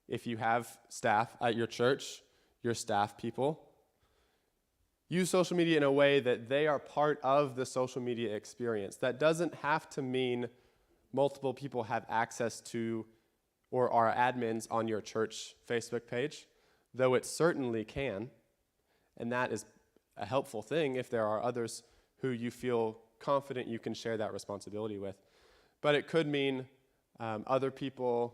if you have staff at your church, your staff people, use social media in a way that they are part of the social media experience. That doesn't have to mean multiple people have access to or are admins on your church Facebook page, though it certainly can. And that is a helpful thing if there are others who you feel confident you can share that responsibility with. But it could mean other people,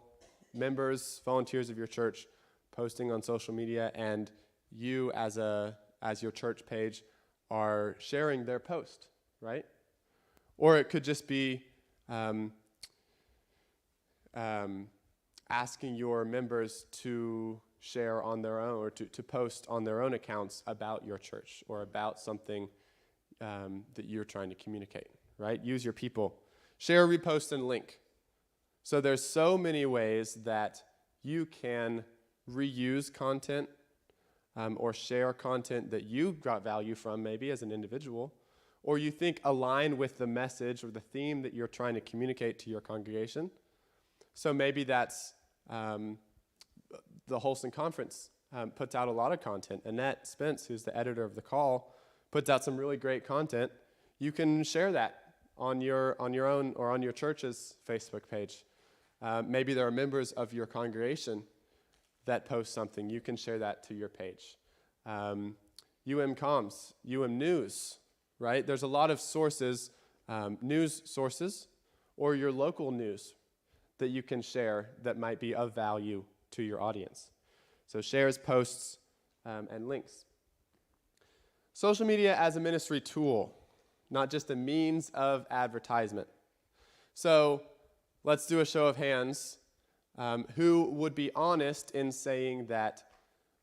members, volunteers of your church posting on social media, and you as your church page are sharing their post, right? Or it could just be asking your members to share on their own or to post on their own accounts about your church or about something that you're trying to communicate, right? Use your people. Share, repost, and link. So there's so many ways that you can reuse content or share content that you got value from maybe as an individual, or you think align with the message or the theme that you're trying to communicate to your congregation. So maybe that's the Holston Conference puts out a lot of content. Annette Spence, who's the editor of The Call, puts out some really great content. You can share that on your own or on your church's Facebook page. Maybe there are members of your congregation that post something. You can share that to your page. Comms, News, right? There's a lot of sources, news sources, or your local news that you can share that might be of value to your audience. So shares, posts, and links. Social media as a ministry tool, not just a means of advertisement. So let's do a show of hands. Who would be honest in saying that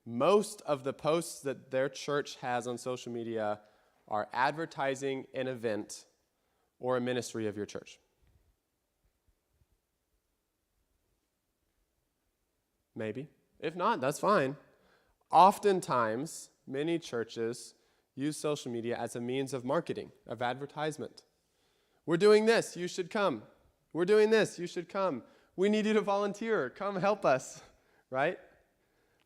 most of the posts that their church has on social media are advertising an event or a ministry of your church? Maybe. If not, that's fine. Oftentimes, many churches use social media as a means of marketing, of advertisement. We're doing this, you should come. We're doing this, you should come. We need you to volunteer, come help us, right?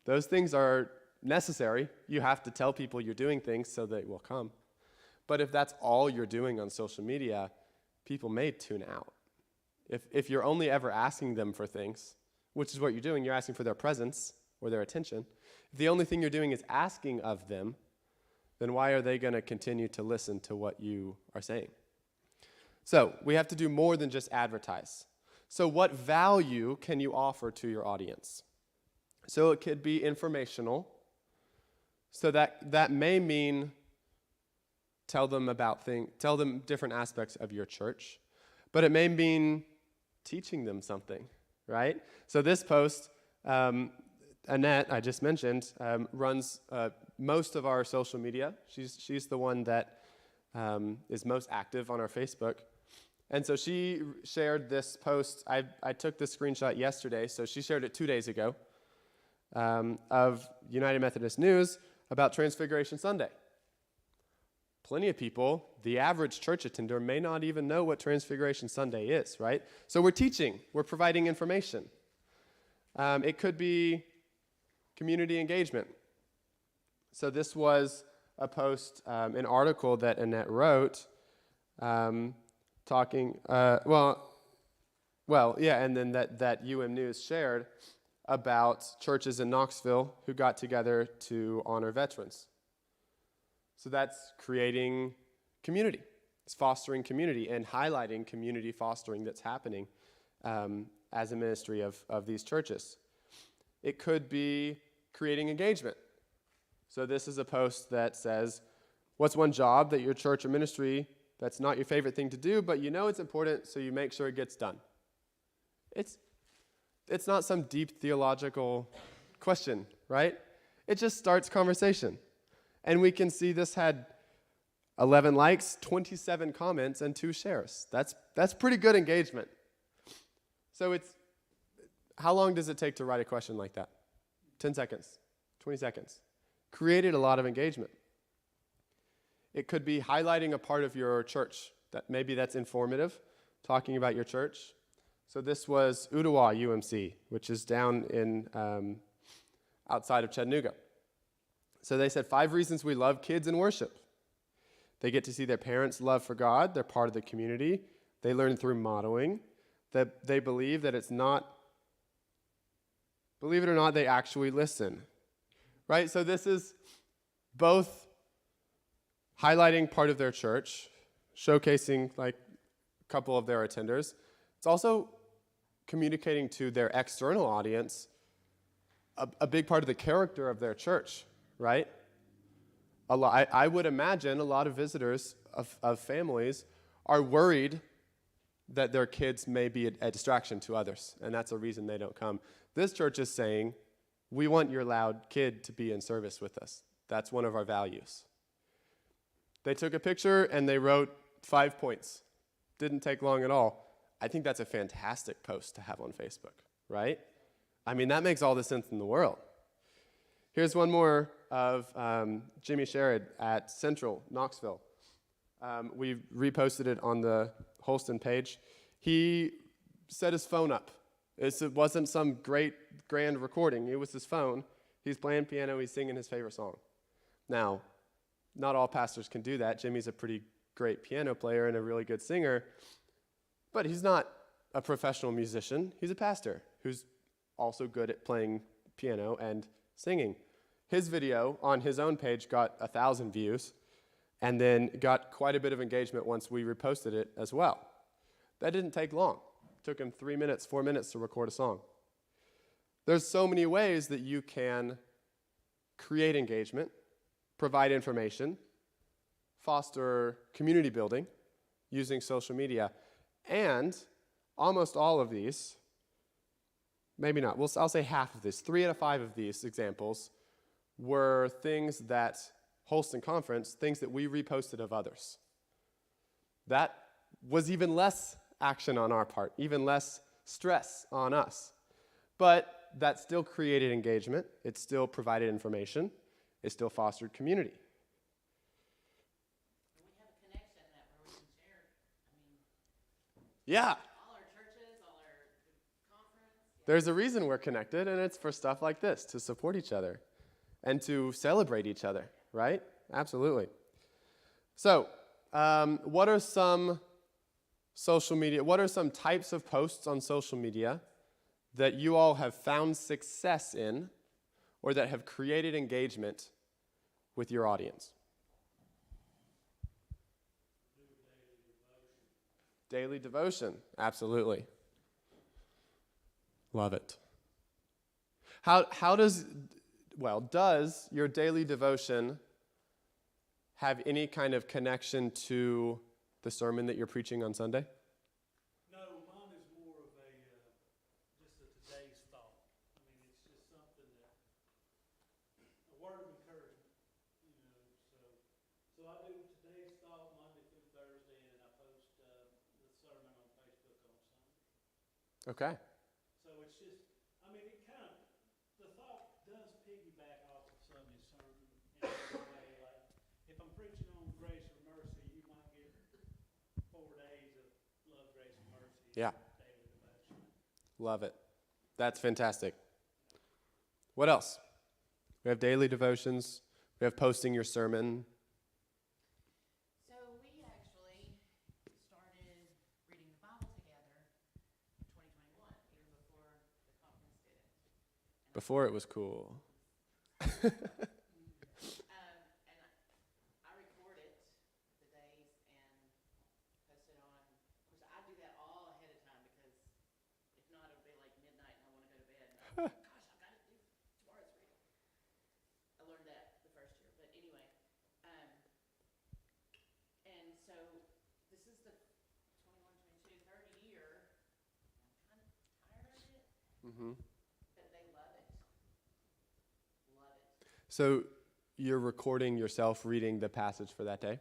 Those things are necessary. You have to tell people you're doing things so they will come. But if that's all you're doing on social media, people may tune out. If you're only ever asking them for things, which is what you're doing, you're asking for their presence or their attention. If the only thing you're doing is asking of them, then why are they going to continue to listen to what you are saying? So we have to do more than just advertise. So what value can you offer to your audience? So it could be informational. So that may mean tell them different aspects of your church. But it may mean teaching them something, right? So this post, Annette, I just mentioned, runs most of our social media. She's the one that is most active on our Facebook. And so she shared this post. I took this screenshot yesterday, so she shared it 2 days ago, of United Methodist News about Transfiguration Sunday. Plenty of people, the average church attender, may not even know what Transfiguration Sunday is, right? So we're teaching. We're providing information. It could be community engagement. So this was a post, an article that Annette wrote, talking, and then that News shared about churches in Knoxville who got together to honor veterans. So that's creating community. It's fostering community and highlighting community fostering that's happening as a ministry of these churches. It could be creating engagement. So this is a post that says, what's one job that your church or ministry that's not your favorite thing to do, but you know it's important, so you make sure it gets done? It's not some deep theological question, right? It just starts conversation. And we can see this had 11 likes, 27 comments, and 2 shares. That's pretty good engagement. So how long does it take to write a question like that? 10 seconds, 20 seconds. Created a lot of engagement. It could be highlighting a part of your church. Maybe that's informative, talking about your church. So this was Ottawa UMC, which is down in outside of Chattanooga. So they said 5 reasons we love kids in worship. They get to see their parents' love for God. They're part of the community. They learn through modeling. That they believe that it's not, believe it or not, they actually listen. Right? So this is both highlighting part of their church, showcasing like a couple of their attenders. It's also communicating to their external audience a big part of the character of their church, right? I would imagine a lot of visitors of families are worried that their kids may be a distraction to others, and that's a reason they don't come. This church is saying, we want your loud kid to be in service with us. That's one of our values. They took a picture and they wrote 5 points. Didn't take long at all. I think that's a fantastic post to have on Facebook, right? I mean, that makes all the sense in the world. Here's one more of Jimmy Sherrod at Central, Knoxville. We reposted it on the Holston page. He set his phone up. It wasn't some great, grand recording. It was his phone. He's playing piano. He's singing his favorite song. Now, not all pastors can do that. Jimmy's a pretty great piano player and a really good singer, but he's not a professional musician. He's a pastor who's also good at playing piano and singing. His video on his own page got 1,000 views and then got quite a bit of engagement once we reposted it as well. That didn't take long. It took him 3 minutes, 4 minutes to record a song. There's so many ways that you can create engagement, provide information, foster community building using social media. And almost all of these, maybe not, I'll say half of this, 3 out of 5 of these examples were things that Holston Conference, things that we reposted of others. That was even less action on our part, even less stress on us. But that still created engagement. It still provided information. It still fostered community. We have a connection that where we can share. Yeah. All our churches, all our conference. There's a reason we're connected, and it's for stuff like this, to support each other and to celebrate each other, right? Absolutely. So, what are some types of posts on social media that you all have found success in or that have created engagement with your audience? Daily devotion, absolutely. Love it. Does your daily devotion have any kind of connection to the sermon that you're preaching on Sunday? No, mine is more of just a today's thought. I mean, it's just something that, a word of encouragement, So I do today's thought Monday through Thursday, and then I post the sermon on Facebook on Sunday. Okay. So it's just, I mean, the thought does piggyback off of Sunday's sermon in a way. Like, if I'm preaching on grace or mercy, you might get 4 days of love, grace, and mercy. Yeah. Daily devotion. Love it. That's fantastic. What else? We have daily devotions. We have posting your sermon. So we actually started reading the Bible together in 2021, even before the conference did it. Before it was cool. And I record it, the days, and post it on. Of course, I do that all ahead of time because if not, it'll be like midnight and I want to go to bed. And I'm like, gosh, I've got to do tomorrow's reading. I learned that the first year, but anyway. And so this is the 21, 22, third year. I'm kind of tired of it, Mm-hmm. but they love it. Love it. So you're recording yourself reading the passage for that day.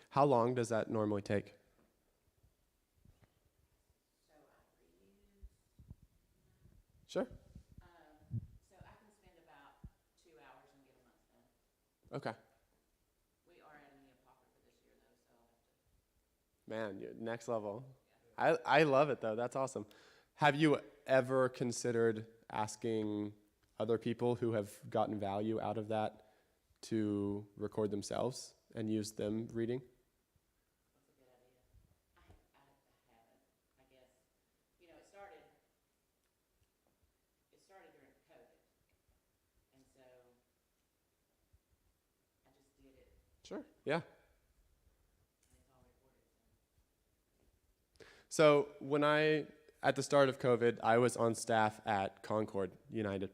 How long does that normally take? So I read. Sure. So I can spend about 2 hours and get a month done. Okay. We are adding the Apocrypha this year, though, so I'll have to. Man, next level. I love it, though. That's awesome. Have you ever considered asking other people who have gotten value out of that to record themselves and use them reading? That's a good idea. I haven't, I guess. You know, it started during COVID, and so I just did it, Sure. Yeah. and it's all recorded. So at the start of COVID, I was on staff at Concord United,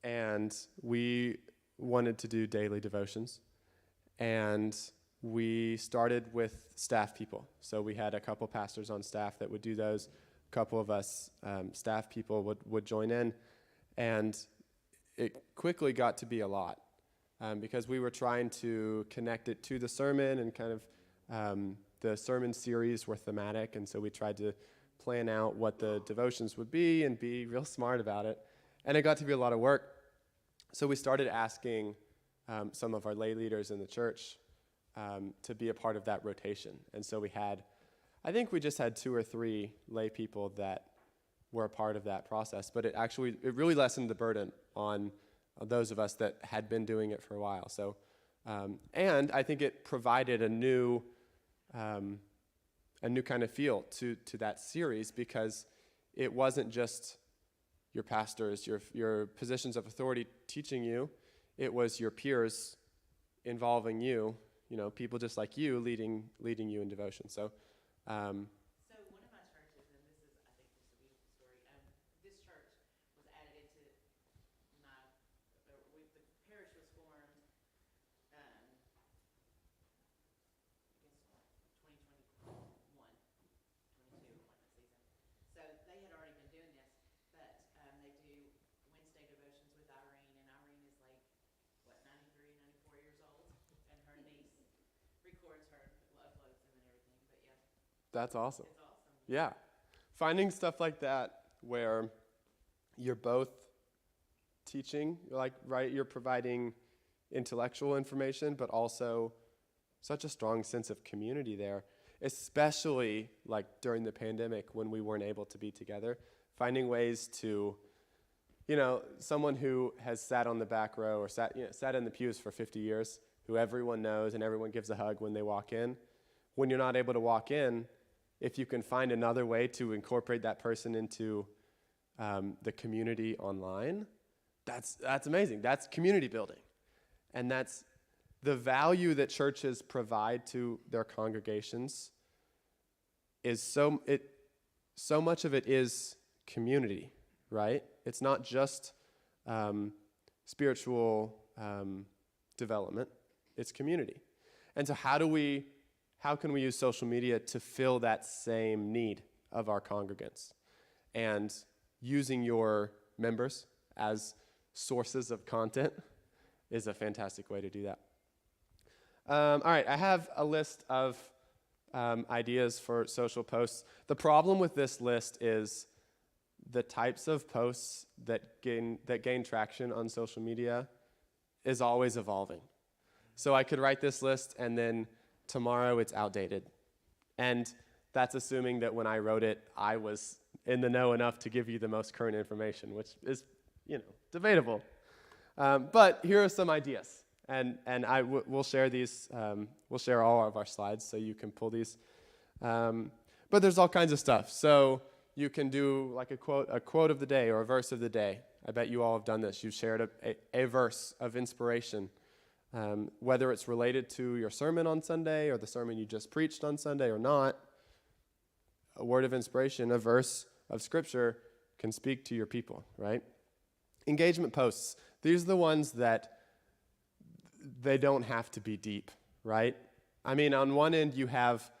and we wanted to do daily devotions, and we started with staff people. So we had a couple pastors on staff that would do those. A couple of us staff people would join in, and it quickly got to be a lot because we were trying to connect it to the sermon, and kind of the sermon series were thematic, and so we tried to plan out what the devotions would be and be real smart about it. And it got to be a lot of work. So we started asking some of our lay leaders in the church to be a part of that rotation. And so I think we just had 2 or 3 lay people that were a part of that process. But it really lessened the burden on those of us that had been doing it for a while. So, and I think it provided a new kind of feel to that series, because it wasn't just your pastors, your positions of authority teaching you. It was your peers involving you, people just like you leading you in devotion. So, So one of my churches, and this is, I think, just a beautiful story. This church was added into the parish was formed, I guess, 2021, 22 season. So they had already been doing this, but they do Wednesday devotions with Irene, and Irene is like, 93, 94 years old, and her niece records her, uploads them and everything, but yeah. that's awesome. It's awesome. Yeah. Finding stuff like that where you're both teaching, right? You're providing intellectual information, but also such a strong sense of community there, especially like during the pandemic when we weren't able to be together. Finding ways to, someone who has sat on the back row or sat in the pews for 50 years, who everyone knows and everyone gives a hug when they walk in. When you're not able to walk in, if you can find another way to incorporate that person into the community online, that's amazing. That's community building. And that's the value that churches provide to their congregations is so much of it is community, right? It's not just spiritual development, it's community. And so how can we use social media to fill that same need of our congregants? And using your members as sources of content is a fantastic way to do that. All right, I have a list of ideas for social posts. The problem with this list is the types of posts that gain traction on social media is always evolving. So I could write this list and then tomorrow it's outdated. And that's assuming that when I wrote it, I was in the know enough to give you the most current information, which is, debatable. But here are some ideas. And we'll share these, we'll share all of our slides so you can pull these. But there's all kinds of stuff. So you can do like a quote of the day or a verse of the day. I bet you all have done this. You've shared a verse of inspiration, whether it's related to your sermon on Sunday or the sermon you just preached on Sunday or not. A word of inspiration, a verse of scripture can speak to your people, right? Engagement posts. These are the ones that they don't have to be deep, right? I mean, on one end you have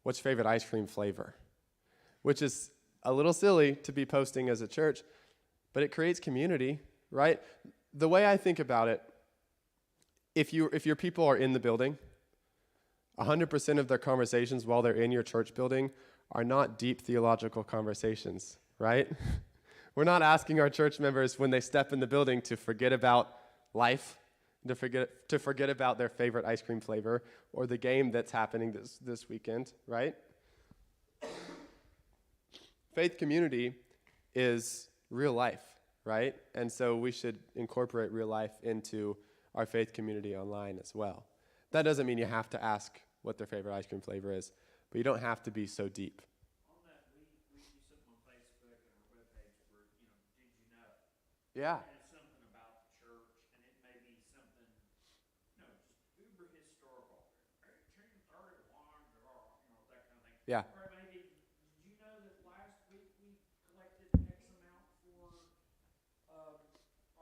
what's your favorite ice cream flavor, which is a little silly to be posting as a church, but it creates community, right? The way I think about it, if your people are in the building, 100% of their conversations while they're in your church building are not deep theological conversations, right? We're not asking our church members when they step in the building to forget about life, to forget about their favorite ice cream flavor or the game that's happening this weekend, right? Faith community is real life, right? And so we should incorporate real life into our faith community online as well. That doesn't mean you have to ask what their favorite ice cream flavor is, but you don't have to be so deep. On that, we do something on Facebook and our webpage where, did you know? Yeah. And it's something about the church, and it may be something, just uber historical. 1831, that kind of thing. Yeah. Or it may be, did you know that last week we collected X amount for our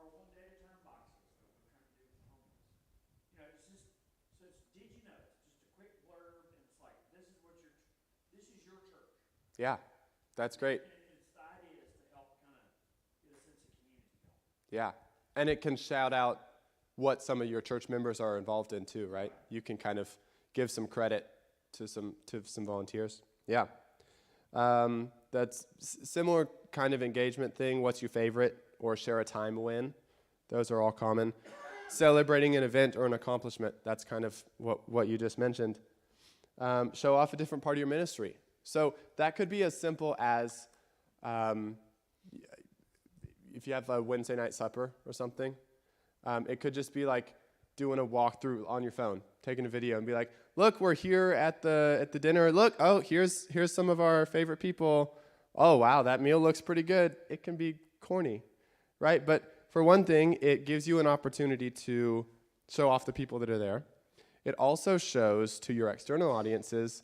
one day at a time boxes that we're trying to do with the homeless? It's just, so it's, did you know? It's just a quick blurb, and it's like, this is your church. Yeah, that's great. And it's the idea is to help kind of get a sense of community going. Yeah, and it can shout out what some of your church members are involved in too, right? You can kind of give some credit to some volunteers. Yeah, that's similar kind of engagement thing. What's your favorite? Or share a time win. Those are all common. Celebrating an event or an accomplishment. That's kind of what you just mentioned. Show off a different part of your ministry. So that could be as simple as if you have a Wednesday night supper or something. It could just be like doing a walkthrough on your phone, taking a video and be like, look, we're here at the dinner. Look, oh, here's some of our favorite people. Oh, wow, that meal looks pretty good. It can be corny, right? But for one thing, it gives you an opportunity to show off the people that are there. It also shows to your external audiences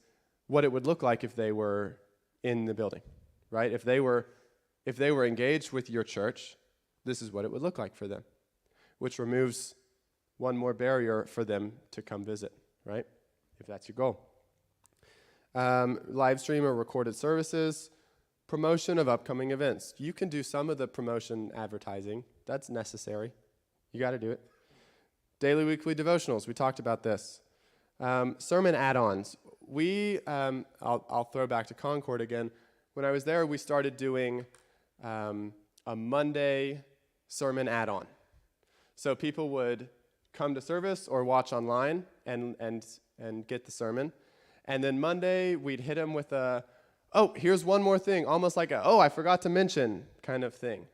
what it would look like if they were in the building, right? If they were engaged with your church, this is what it would look like for them, which removes one more barrier for them to come visit, right? If that's your goal. Live stream or recorded services, promotion of upcoming events. You can do some of the promotion advertising. That's necessary. You got to do it. Daily, weekly devotionals. We talked about this. Sermon add-ons. I'll throw back to Concord again. When I was there, we started doing a Monday sermon add-on. So people would come to service or watch online and get the sermon. And then Monday, we'd hit them with here's one more thing, almost like I forgot to mention kind of thing.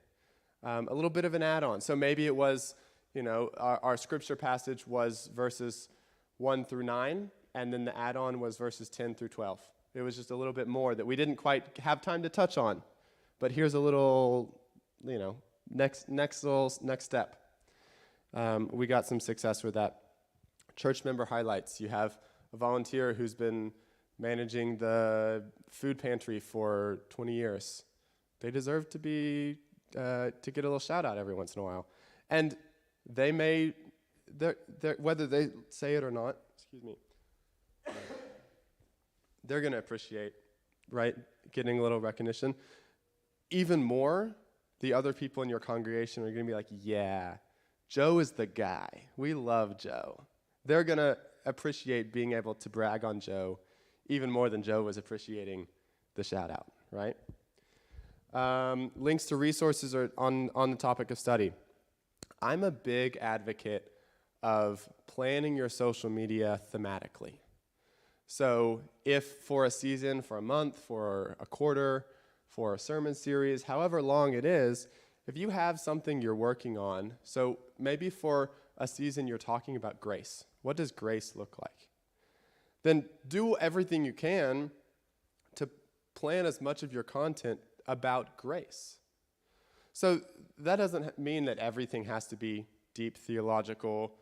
A little bit of an add-on. So maybe it was, our scripture passage was verses 1 through 9, and then the add-on was verses 10 through 12. It was just a little bit more that we didn't quite have time to touch on. But here's a little, next step. We got some success with that. Church member highlights. You have a volunteer who's been managing the food pantry for 20 years. They deserve to be to get a little shout out every once in a while. And they may, whether they say it or not, they're going to appreciate, right, getting a little recognition. Even more, the other people in your congregation are going to be like, yeah, Joe is the guy. We love Joe. They're going to appreciate being able to brag on Joe even more than Joe was appreciating the shout out, right? Links to resources are on the topic of study. I'm a big advocate of planning your social media thematically. So if for a season, for a month, for a quarter, for a sermon series, however long it is, if you have something you're working on, so maybe for a season you're talking about grace. What does grace look like? Then do everything you can to plan as much of your content about grace. So that doesn't mean that everything has to be deep theological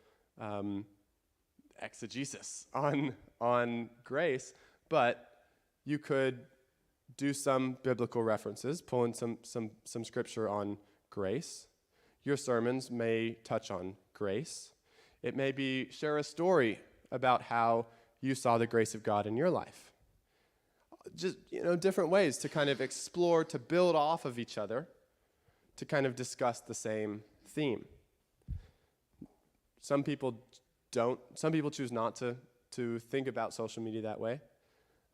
exegesis on grace, but you could do some biblical references, pull in some scripture on grace. Your sermons may touch on grace. It may be share a story about how you saw the grace of God in your life. Just, different ways to kind of explore, to build off of each other, to kind of discuss the same theme. Some people choose not to think about social media that way,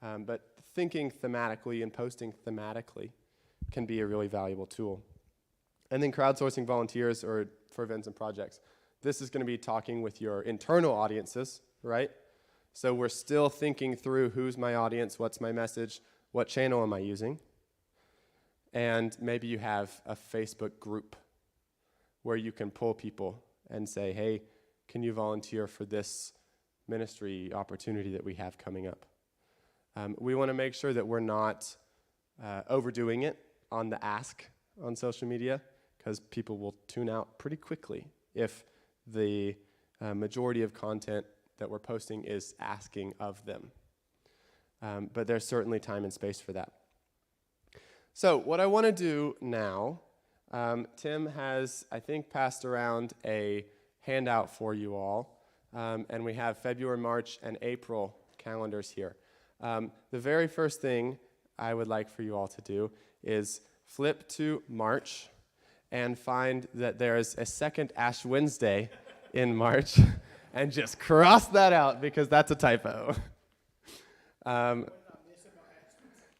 but thinking thematically and posting thematically can be a really valuable tool. And then crowdsourcing volunteers or for events and projects. This is going to be talking with your internal audiences, right? So we're still thinking through who's my audience, what's my message, what channel am I using? And maybe you have a Facebook group where you can pull people and say, hey, can you volunteer for this ministry opportunity that we have coming up? We want to make sure that we're not overdoing it on the ask on social media, because people will tune out pretty quickly if the majority of content that we're posting is asking of them. But there's certainly time and space for that. So what I want to do now, Tim has, I think, passed around a handout for you all, and we have February, March, and April calendars here. The very first thing I would like for you all to do is flip to March and find that there's a second Ash Wednesday in March, and just cross that out because that's a typo.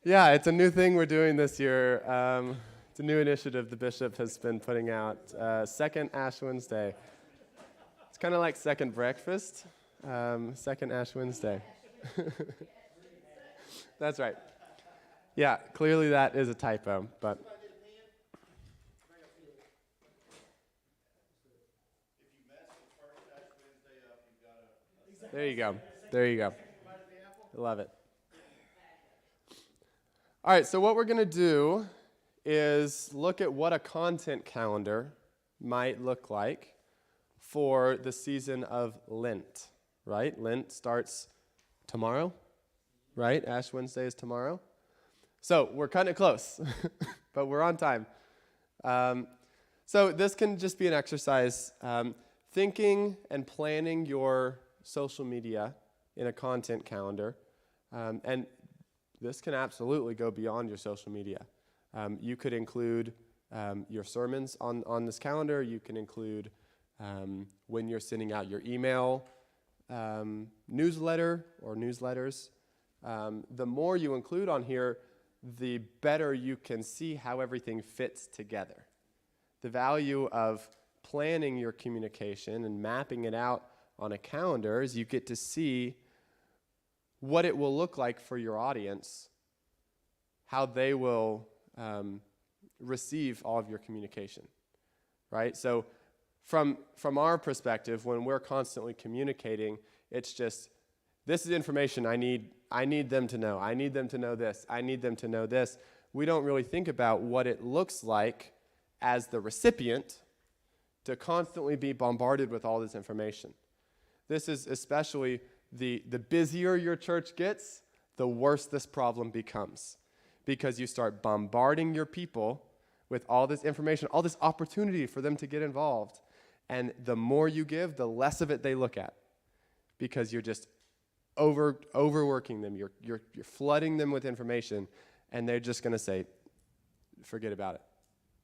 Yeah, it's a new thing we're doing this year. It's a new initiative the bishop has been putting out. Second Ash Wednesday. It's kind of like second breakfast, second Ash Wednesday. That's right. Yeah, clearly that is a typo, but. There you go. There you go. I love it. All right, so what we're going to do is look at what a content calendar might look like for the season of Lent, right? Lent starts tomorrow, right? Ash Wednesday is tomorrow. So we're kind of close, but we're on time. So this can just be an exercise, thinking and planning your social media in a content calendar, and this can absolutely go beyond your social media. You could include your sermons on this calendar. You can include when you're sending out your email newsletter or newsletters. The more you include on here, the better you can see how everything fits together. The value of planning your communication and mapping it out on a calendar is you get to see what it will look like for your audience, how they will receive all of your communication, right? So from our perspective, when we're constantly communicating, it's just, this is information I need them to know. I need them to know this. I need them to know this. We don't really think about what it looks like as the recipient to constantly be bombarded with all this information. This is especially the busier your church gets, the worse this problem becomes, because you start bombarding your people with all this information, all this opportunity for them to get involved, and the more you give, the less of it they look at, because you're just overworking them. You're flooding them with information, and they're just going to say, forget about it.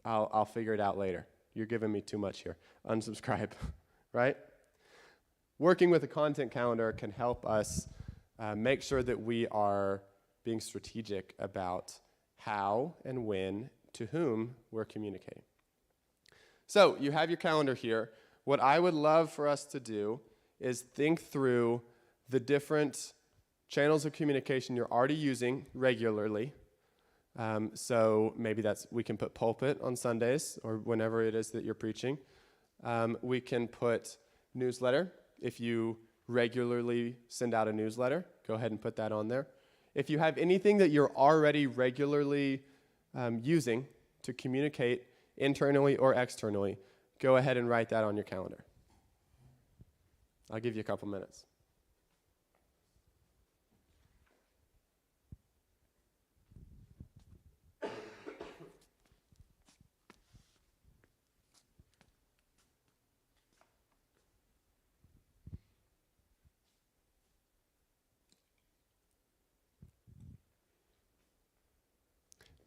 I'll figure it out later. You're giving me too much here. Unsubscribe, right? Working with a content calendar can help us make sure that we are being strategic about how and when to whom we're communicating. So you have your calendar here. What I would love for us to do is think through the different channels of communication you're already using regularly. So maybe we can put pulpit on Sundays or whenever it is that you're preaching. We can put newsletter. If you regularly send out a newsletter, go ahead and put that on there. If you have anything that you're already regularly using to communicate internally or externally, go ahead and write that on your calendar. I'll give you a couple minutes.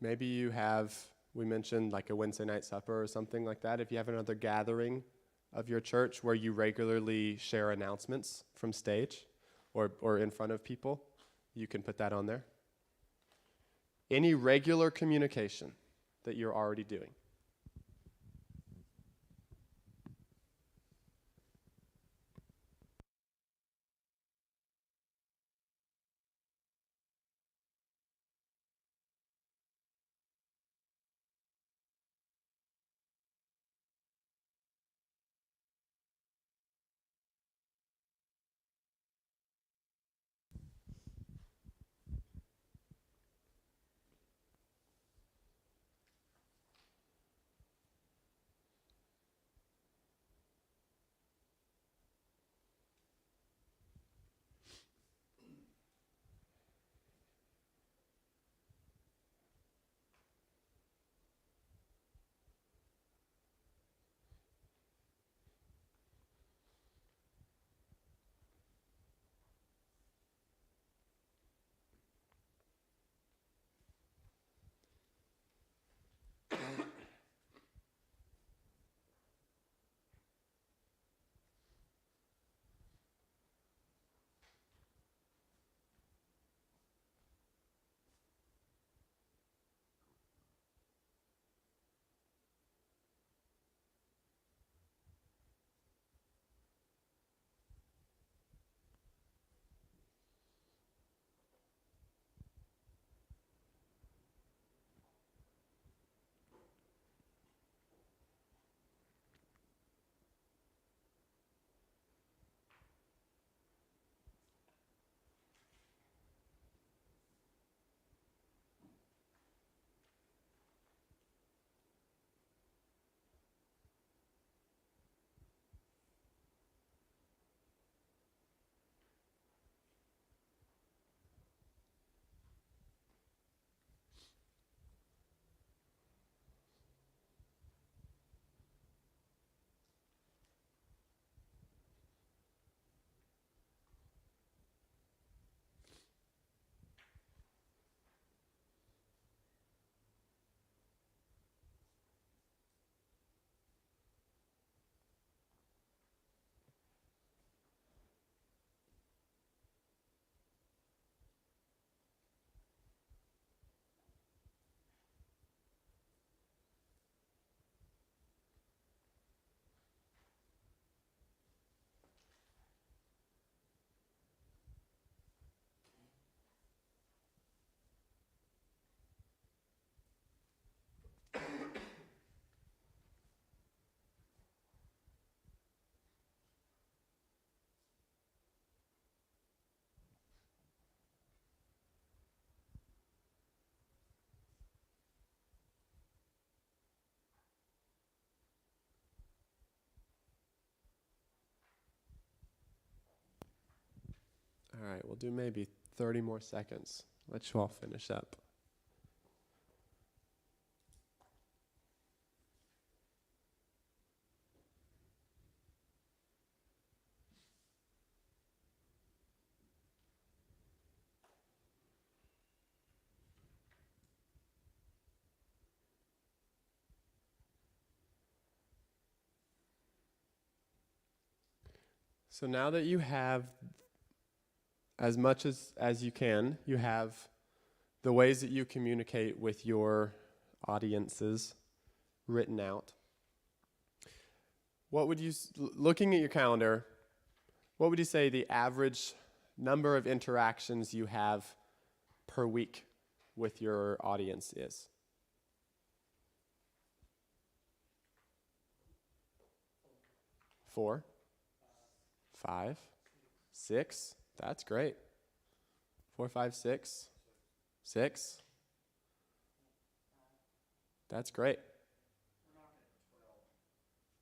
Maybe we mentioned like a Wednesday night supper or something like that. If you have another gathering of your church where you regularly share announcements from stage or in front of people, you can put that on there. Any regular communication that you're already doing. do maybe 30 more seconds. Let you all finish up. So now that you have as much as you can, you have the ways that you communicate with your audiences written out. What would you, looking at your calendar, what would you say the average number of interactions you have per week with your audience is? 4, 5, 6. That's great. 4, 5, 6. 6. That's great.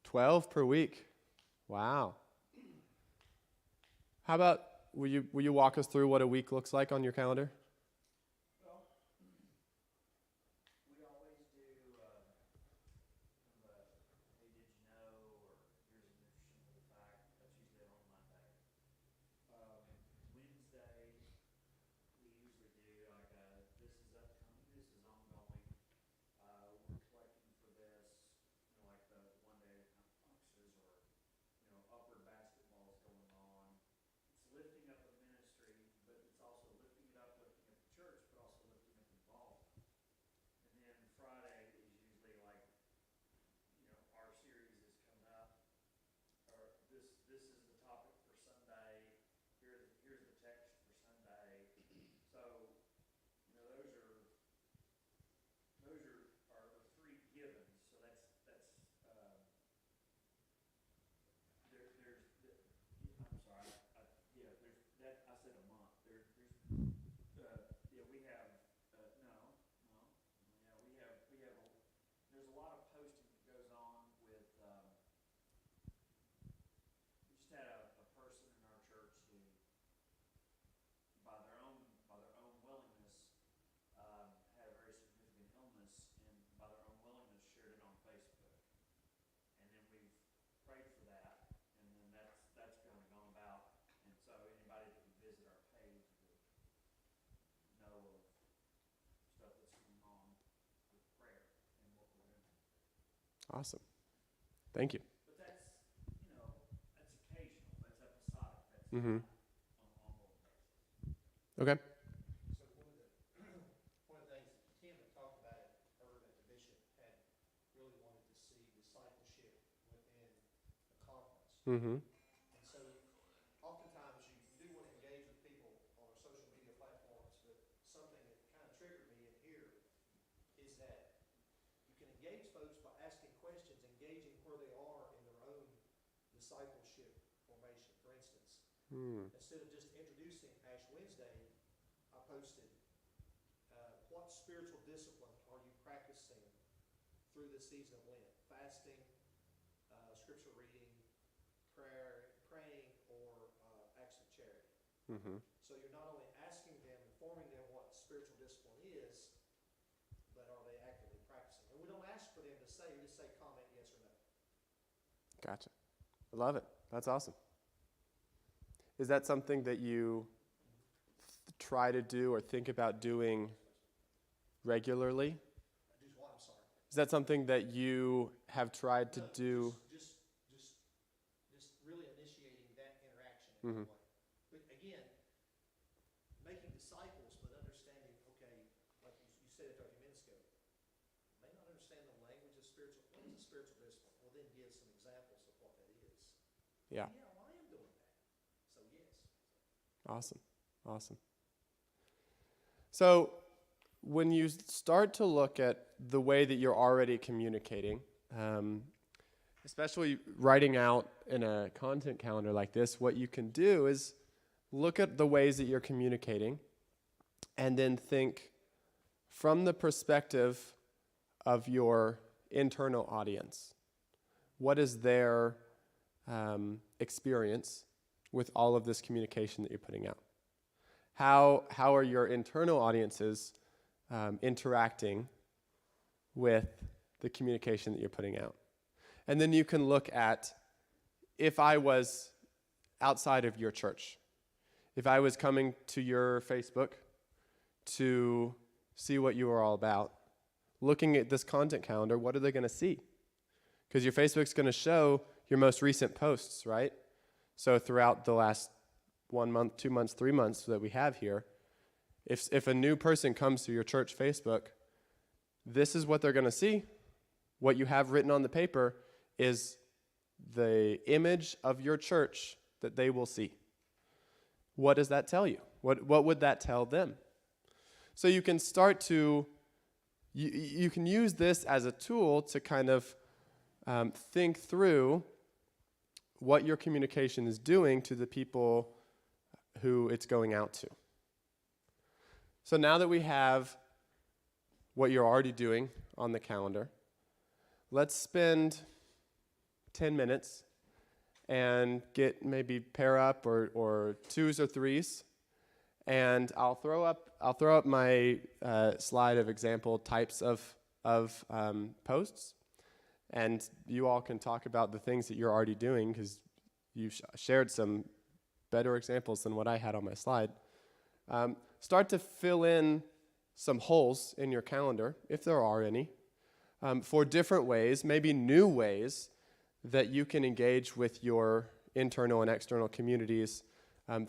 12 per week. Wow. How about, will you walk us through what a week looks like on your calendar? Well, we always do, hey, did you know, or here's an interesting little fact. That's usually on Monday. Wednesday, we usually do like this is upcoming, this is ongoing. We're collecting for this, like the one-day boxes or, upward basketball is going on. It's lifting up a ministry, but it's also lifting it up, lifting up the church, but also lifting up involvement. And then Friday is usually like, our series is coming up, or this is the topic for Sunday. Here's the text for Sunday. So, those are three givens. So that's I'm sorry, there's that I said a month. There's we have there's a lot of posting that goes on with. We just had a person in our church who, by their own willingness, had a very significant illness, and by their own willingness shared it on Facebook. And then we've prayed for that, and then that's kind of gone about. And so anybody that would visit our page would know of stuff that's going on with prayer and what we're doing. Awesome. Thank you. But that's occasional, that's episodic, that's Mm-hmm. on an ongoing basis. Okay. So one of the things that Tim had talked about, heard that the bishop had really wanted to see discipleship within the conference. Mm-hmm. And so oftentimes you do want to engage with people on our social media platforms, but something that kind of triggered me in here is that you can engage folks by asking questions, engaging where they are in their own discipleship formation. For instance, instead of just introducing Ash Wednesday, I posted, what spiritual discipline are you practicing through this season of Lent? Fasting, scripture reading, praying, or acts of charity. Mm-hmm. So you're not only asking them, informing them what spiritual discipline is, but are they actively practicing? And we don't ask for them to say, we just say comment yes or no. Gotcha. I love it. That's awesome. Is that something that you try to do or think about doing regularly? Do what? I'm sorry. Is that something that you have tried to No, do? Just really initiating that interaction in Mm-hmm. that way. But again, making disciples, but understanding, okay, like you said it a few minutes ago, may not understand the language of spiritual. What is a spiritual discipline? Well, then give some examples of what that is. Yeah. Yeah, well, I am doing that. So yes. Awesome. Awesome. So when you start to look at the way that you're already communicating, especially writing out in a content calendar like this, what you can do is look at the ways that you're communicating and then think from the perspective of your internal audience. What is their experience with all of this communication that you're putting out? How are your internal audiences interacting with the communication that you're putting out? And then you can look at, if I was outside of your church, if I was coming to your Facebook to see what you were all about, looking at this content calendar, what are they going to see? Because your Facebook's going to show your most recent posts, right? So throughout the last 1 month, 2 months, 3 months that we have here, if a new person comes to your church Facebook, this is what they're going to see. What you have written on the paper is the image of your church that they will see. What does that tell you? What would that tell them? So you can start to, you can use this as a tool to kind of think through what your communication is doing to the people who it's going out to. So now that we have what you're already doing on the calendar, let's spend 10 minutes and get maybe pair up or twos or threes, and I'll throw up my slide of example types of posts, and you all can talk about the things that you're already doing because you shared some better examples than what I had on my slide. Start to fill in some holes in your calendar, if there are any, for different ways, maybe new ways that you can engage with your internal and external communities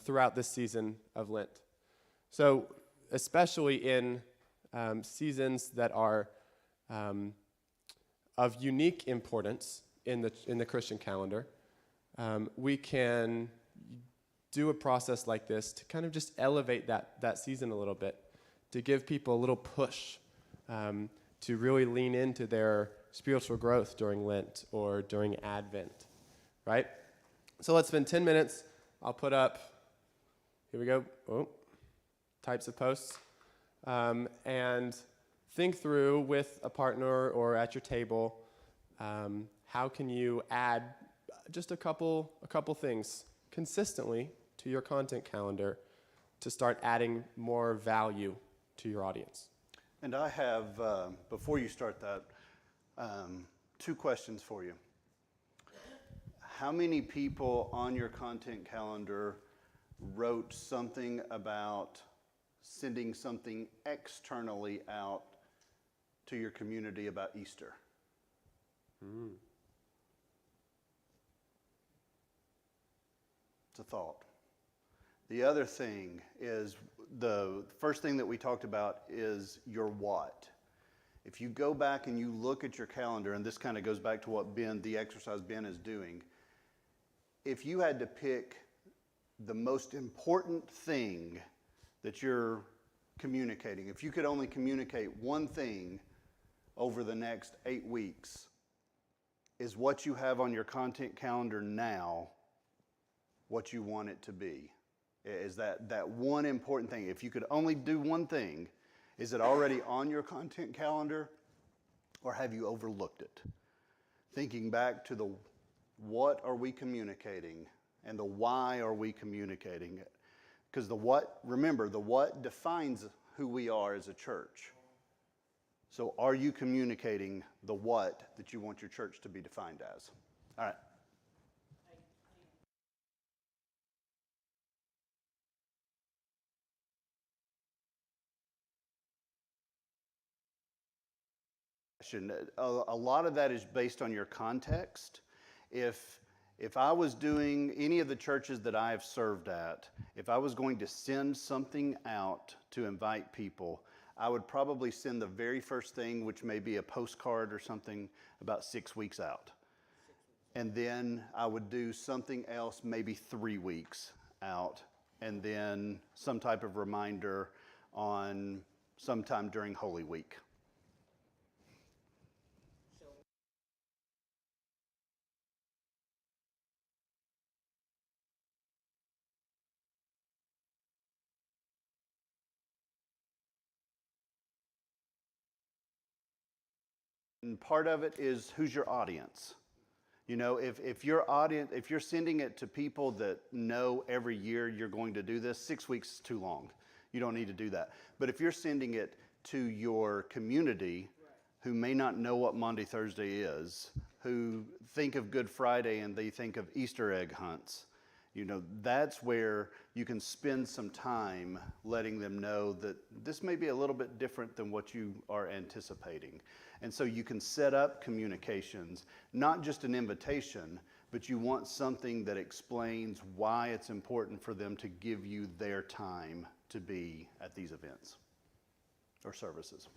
throughout this season of Lent. So especially in seasons that are of unique importance in the Christian calendar, we can do a process like this to kind of just elevate that season a little bit, to give people a little push to really lean into their spiritual growth during Lent or during Advent, right? So let's spend 10 minutes. I'll put up, here we go, types of posts, and think through with a partner or at your table, how can you add just a couple things consistently to your content calendar to start adding more value to your audience. And I have, before you start that, 2 questions for you. How many people on your content calendar wrote something about sending something externally out to your community about Easter? It's a thought. The other thing is, the first thing that we talked about is your what. If you go back and you look at your calendar, and this kind of goes back to what the exercise Ben is doing, if you had to pick the most important thing that you're communicating, if you could only communicate one thing over the next 8 weeks, is what you have on your content calendar now what you want it to be? Is that one important thing? If you could only do one thing, is it already on your content calendar, or have you overlooked it? Thinking back to the what are we communicating and the why are we communicating it? Because the what, remember, the what defines who we are as a church. So are you communicating the what that you want your church to be defined as? All right. A lot of that is based on your context. If I was doing any of the churches that I have served at, if I was going to send something out to invite people, I would probably send the very first thing, which may be a postcard or something, about 6 weeks out. And then I would do something else maybe 3 weeks out, and then some type of reminder on sometime during Holy Week. And part of it is who's your audience. You know, if your audience, if you're sending it to people that know every year you're going to do this, 6 weeks is too long. you don't need to do that. But if you're sending it to your community who may not know what Maundy Thursday is, who think of Good Friday and they think of Easter egg hunts, you know, that's where you can spend some time letting them know that this may be a little bit different than what you are anticipating. And so you can set up communications, not just an invitation, but you want something that explains why it's important for them to give you their time to be at these events or services.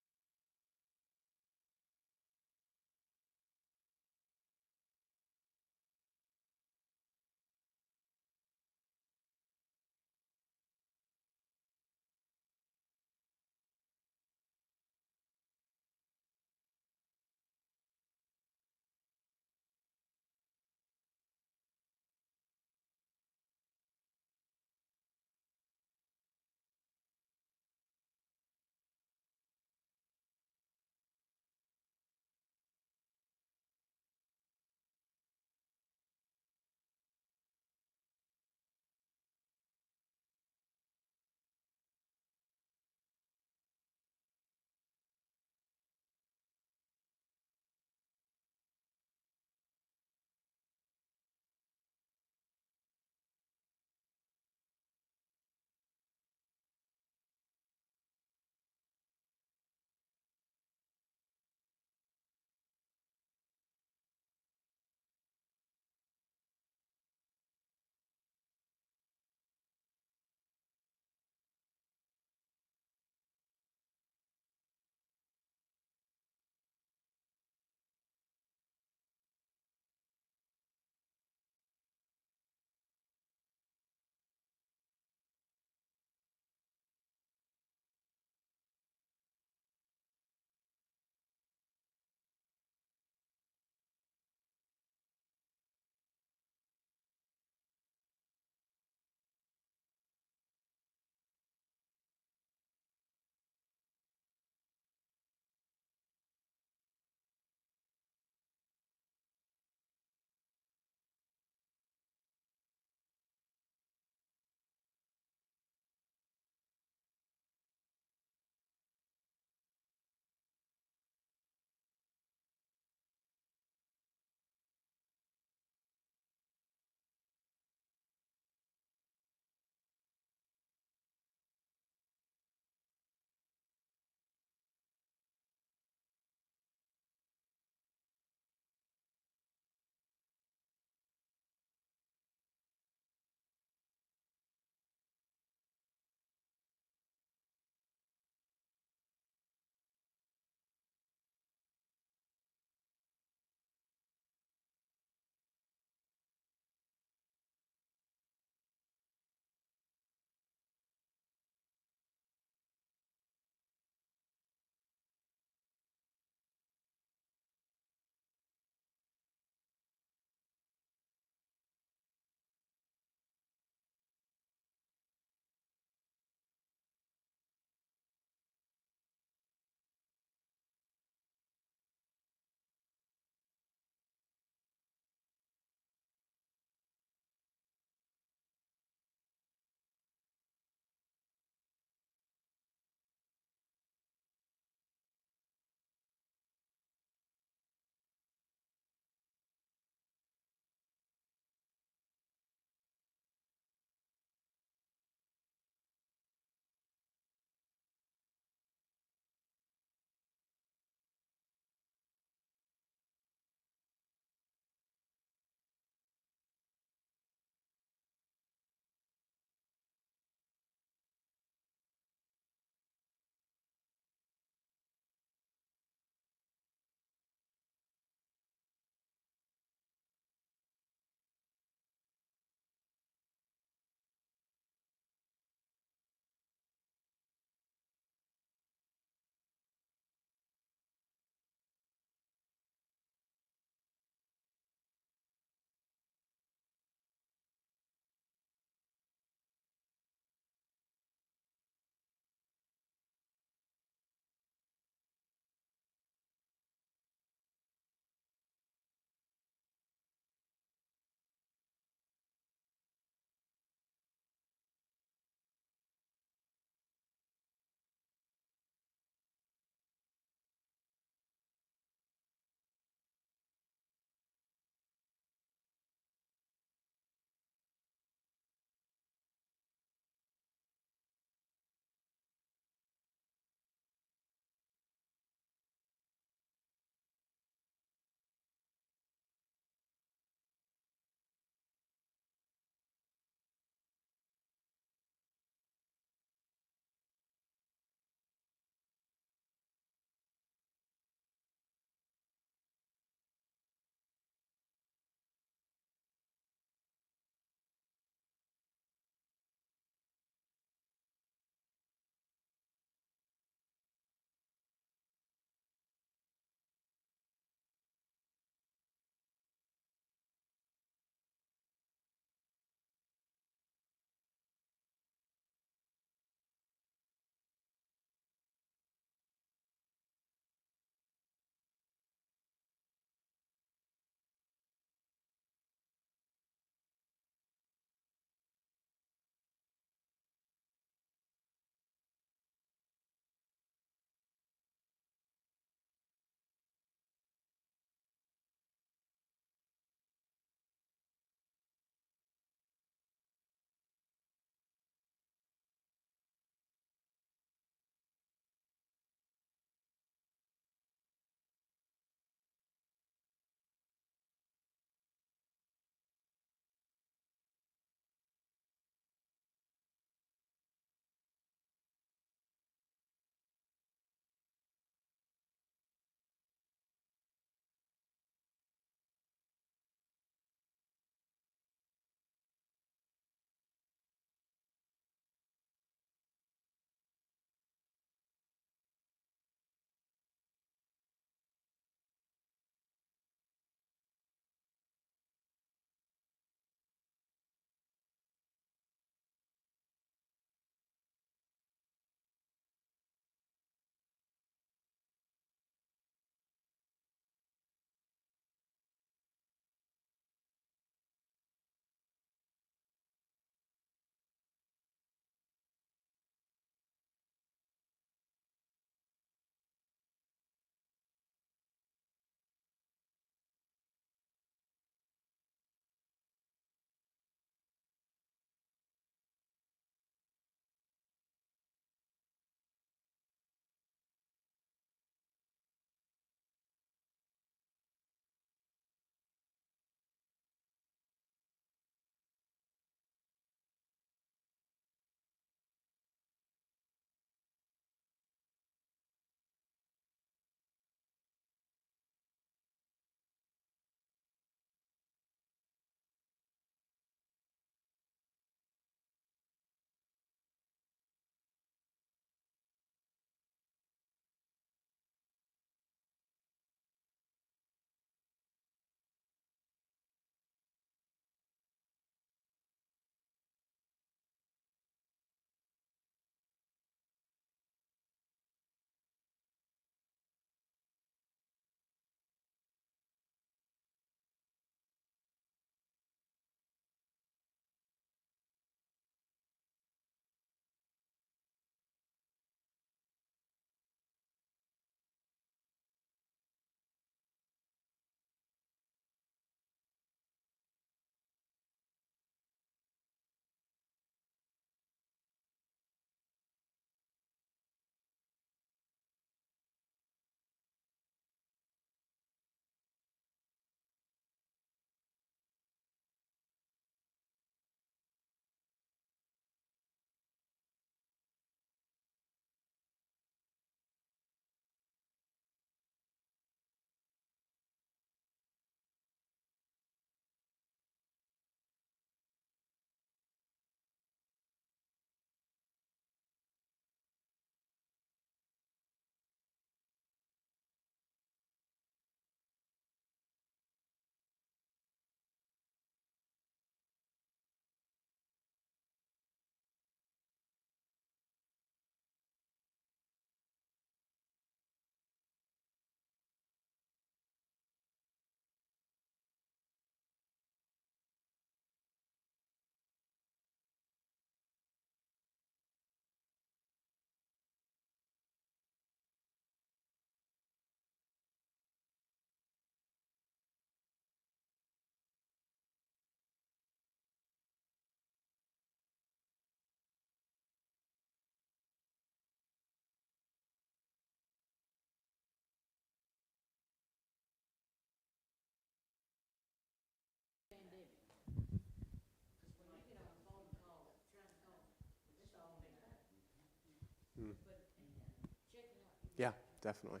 Yeah, definitely.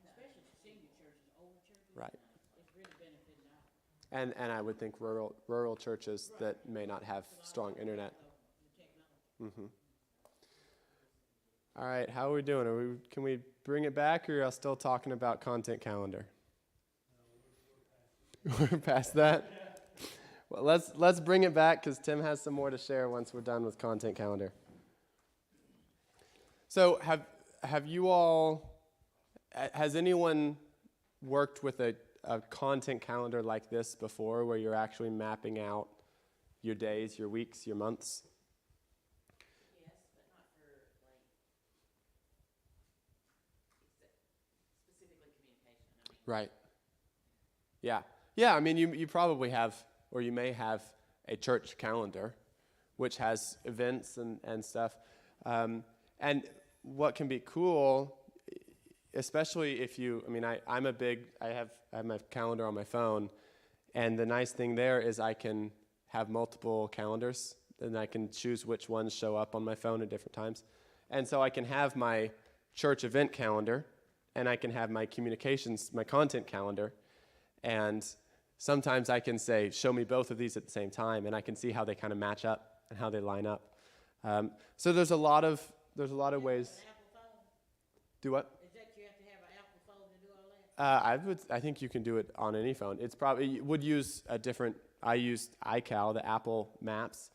Especially for senior churches, older churches. Right. It's really benefiting out. And I would think rural churches that may not have strong internet. The technology. All right, how are we doing? Can we bring it back, or are you still talking about content calendar? We're past that? Well, let's bring it back, because Tim has some more to share once we're done with content calendar. So have you all, has anyone worked with a content calendar like this before, where you're actually mapping out your days, your weeks, your months? Yes, but not for like specifically communication. I mean, Right. Yeah. Yeah, I mean, you probably have, or you may have, a church calendar, which has events and stuff. And what can be cool, especially if you, I mean, I have my calendar on my phone, and the nice thing there is I can have multiple calendars, and I can choose which ones show up on my phone at different times. And so I can have my church event calendar, and I can have my communications, my content calendar, and sometimes I can say, show me both of these at the same time, and I can see how they kind of match up and how they line up. So there's a lot of ways. an Apple phone, Do what? is that you have to have an Apple phone to do all that? I think you can do it on any phone. It's probably, you would use a different, I used iCal, the Apple Maps,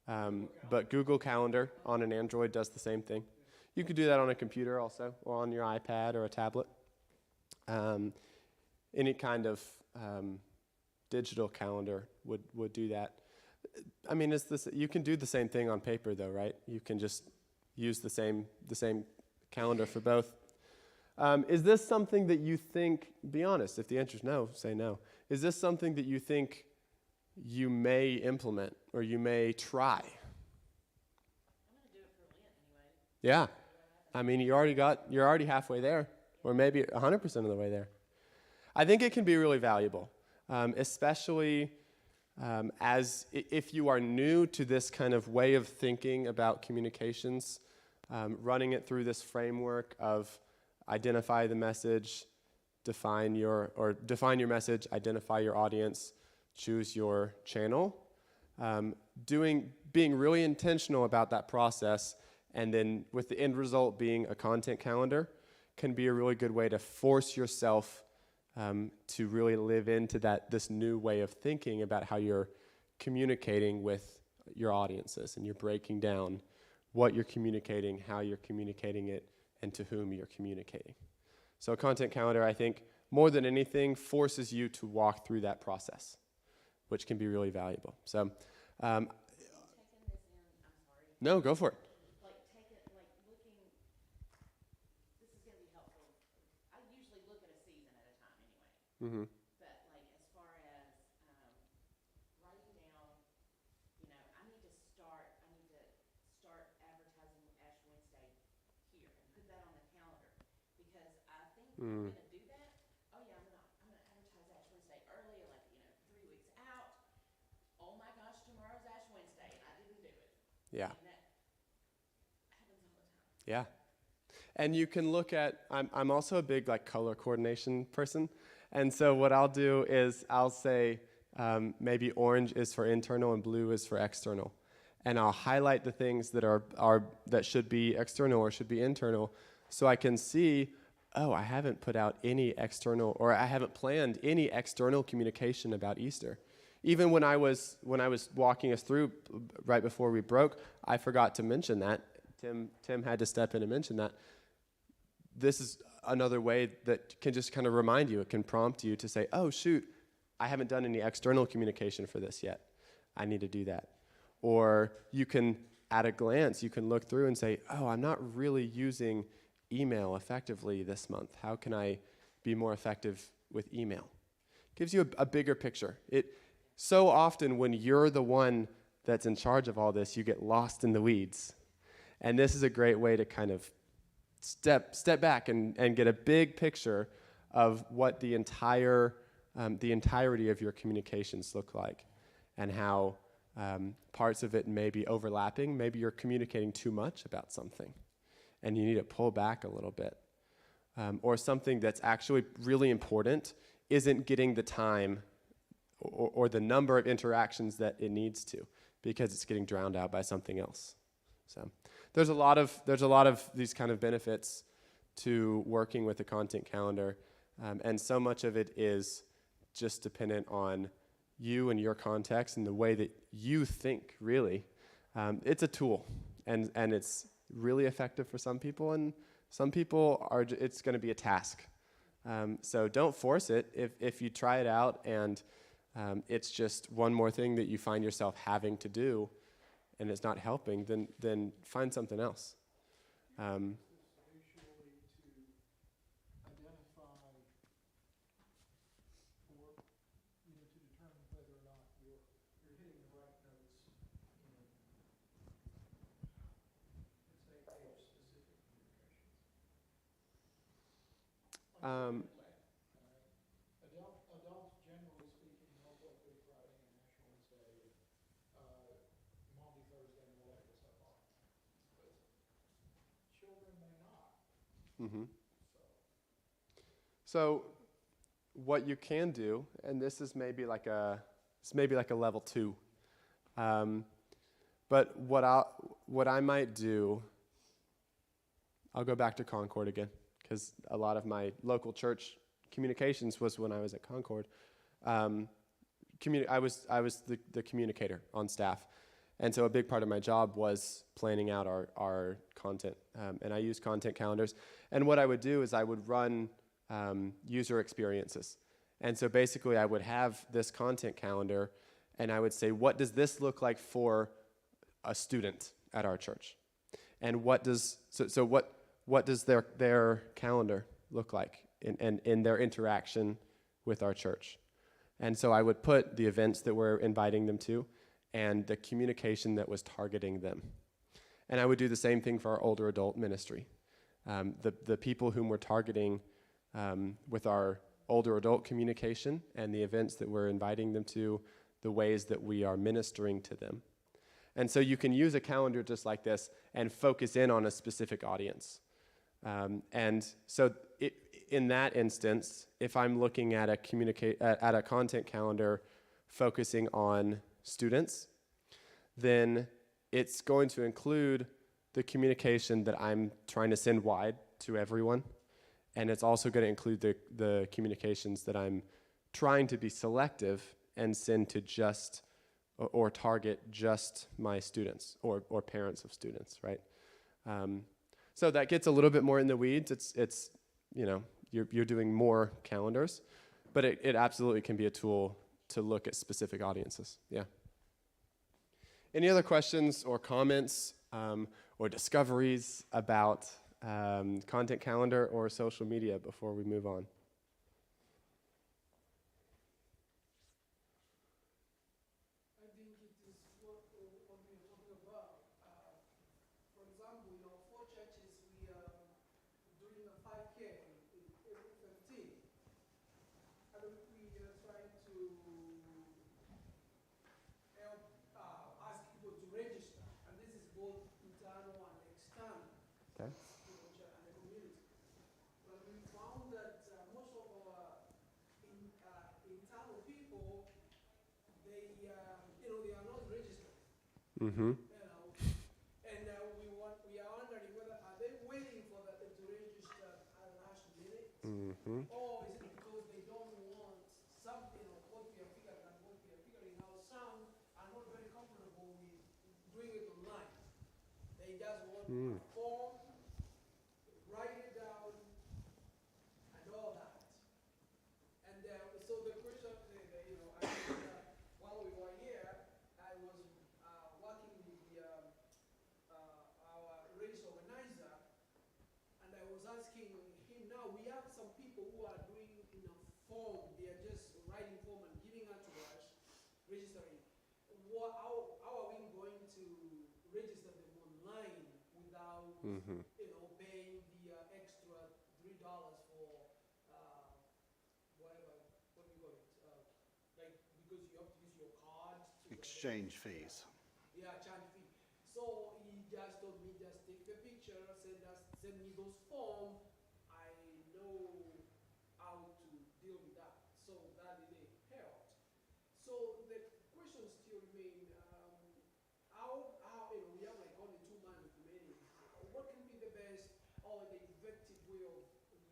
but Google Calendar on an Android does the same thing. You could do that on a computer also, or on your iPad or a tablet. Any kind of digital calendar would do that. I mean, you can do the same thing on paper though, right? You can just use the same calendar for both. Is this something that you think, be honest, if the answer is no, say no. Is this something that you think you may implement or you may try? I'm gonna do it for Lent anyway. Yeah. I mean, you're already halfway there, or maybe 100% of the way there. I think it can be really valuable, especially if you are new to this kind of way of thinking about communications, running it through this framework of identify the message, define your message, identify your audience, choose your channel. Being really intentional about that process, and then with the end result being a content calendar, can be a really good way to force yourself to really live into this new way of thinking about how you're communicating with your audiences, and you're breaking down what you're communicating, how you're communicating it, and to whom you're communicating. So a content calendar, I think, more than anything, forces you to walk through that process, which can be really valuable. So, Taking this in, I'm sorry, no, go for it. this is gonna be helpful. I usually look at a season at a time anyway. Mm-hmm. But like as far as writing down, I need to start advertising Ash Wednesday here and put that on the calendar, because I think I'm gonna do that. Oh yeah, I'm gonna advertise Ash Wednesday early, like 3 weeks out. Oh my gosh, tomorrow's Ash Wednesday and I didn't do it. Yeah. And that happens all the time. Yeah. And you can look at, I'm also a big color coordination person. And so what I'll do is I'll say maybe orange is for internal and blue is for external. And I'll highlight the things that should be external or should be internal, so I can see, oh, I haven't put out any external, or I haven't planned any external communication about Easter. Even when I was walking us through right before we broke, I forgot to mention that. Tim had to step in and mention that. This is another way that can just kind of remind you. It can prompt you to say, oh, shoot, I haven't done any external communication for this yet. I need to do that. Or you can, at a glance, you can look through and say, oh, I'm not really using email effectively this month. How can I be more effective with email? Gives you a bigger picture. So often when you're the one that's in charge of all this, you get lost in the weeds. And this is a great way to kind of step back and get a big picture of what the entirety of your communications look like, and how parts of it may be overlapping. Maybe you're communicating too much about something, and you need to pull back a little bit. or something that's actually really important isn't getting the time or the number of interactions that it needs to, because it's getting drowned out by something else. So there's a lot of these kind of benefits to working with a content calendar, and so much of it is just dependent on you and your context and the way that you think, really. It's a tool, and it's really effective for some people, and some people it's going to be a task. So don't force it. If you try it out and it's just one more thing that you find yourself having to do and it's not helping, then find something else. Usually to identify or, to determine whether or not you're hitting the right notes in, let's say, age-specific communications. Adults, generally speaking, know what Good Friday and Ash Wednesday, Maundy Thursday, and all that good stuff are. But children may not. Mm-hmm. So what you can do, and this is maybe like a level 2, but what I might do, I'll go back to Concord again, because a lot of my local church communications was when I was at Concord. I was the communicator on staff, and so a big part of my job was planning out our content, and I use content calendars. And what I would do is I would run user experiences, and so basically I would have this content calendar, and I would say, what does this look like for a student at our church, and what does their calendar look like in their interaction with our church. And so I would put the events that we're inviting them to and the communication that was targeting them. And I would do the same thing for our older adult ministry. The people whom we're targeting with our older adult communication and the events that we're inviting them to, the ways that we are ministering to them. And so you can use a calendar just like this and focus in on a specific audience. And so in that instance, if I'm looking at a content calendar focusing on students, then it's going to include the communication that I'm trying to send wide to everyone, and it's also going to include the communications that I'm trying to be selective and send to just or target just my students or parents of students, right? So that gets a little bit more in the weeds. It's you're doing more calendars, but it absolutely can be a tool to look at specific audiences. Yeah. Any other questions or comments or discoveries about content calendar or social media before we move on? I think it is what we are talking about. For example, four churches, we are doing a 5K in April 15th. And we are trying to help ask people to register. And this is both internal and external. Okay. And the community. But we found that most of our internal people, they are not registered. Mm-hmm. And we are wondering whether are they waiting for them to register at the last minute, Mm-hmm. or is it because they don't want something of what we are figuring out, some are not very comfortable with doing it online. They just want a form, write it down, and all that. And so the question, while we were here, I was working with our race organizer, and I was asking him, now we have some people who are doing form, they are just writing form and giving it to us, registering. How are we going to register them online without paying the extra $3 for whatever, what do you call it? Like, because you have to use your card to Exchange fees. yeah, charge fee. So he just told me, just take the picture, send me those forms. I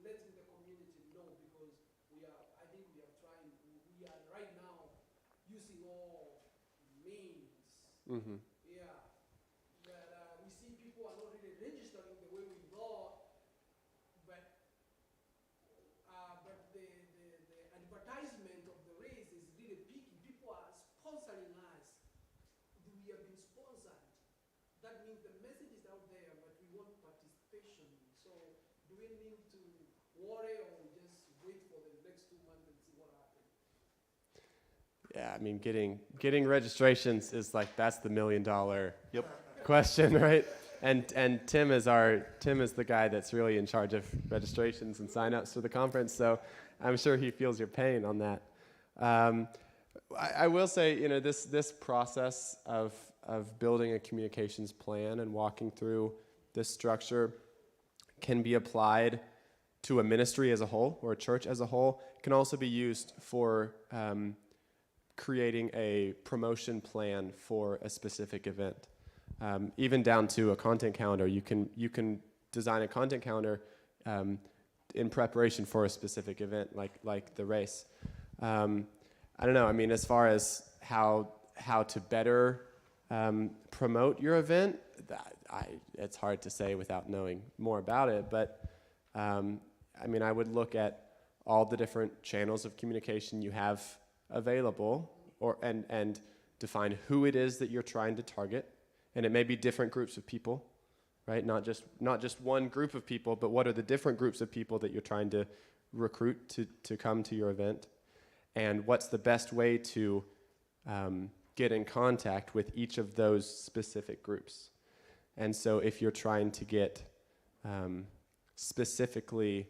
letting the community know because I think we are trying, we are right now using all means. Mm-hmm. Yeah, that we see people are not really registering the way we thought, but the advertisement of the race is really peaking. People are sponsoring us. We have been sponsored. That means the message is out there, but we want participation. So do we need to worry or just wait for the next 2 months and see what happens? Yeah, I mean, getting registrations is like, that's the $1 million Yep. question, right? And Tim is the guy that's really in charge of registrations and signups for the conference. So I'm sure he feels your pain on that. I will say, this process of building a communications plan and walking through this structure can be applied to a ministry as a whole or a church as a whole. It can also be used for creating a promotion plan for a specific event. Even down to a content calendar, you can design a content calendar in preparation for a specific event, like the race. I don't know. I mean, as far as how to better promote your event, it's hard to say without knowing more about it. But I mean, I would look at all the different channels of communication you have available, and define who it is that you're trying to target. And it may be different groups of people, right? Not just one group of people, but what are the different groups of people that you're trying to recruit to come to your event? And what's the best way to get in contact with each of those specific groups? And so if you're trying to get specifically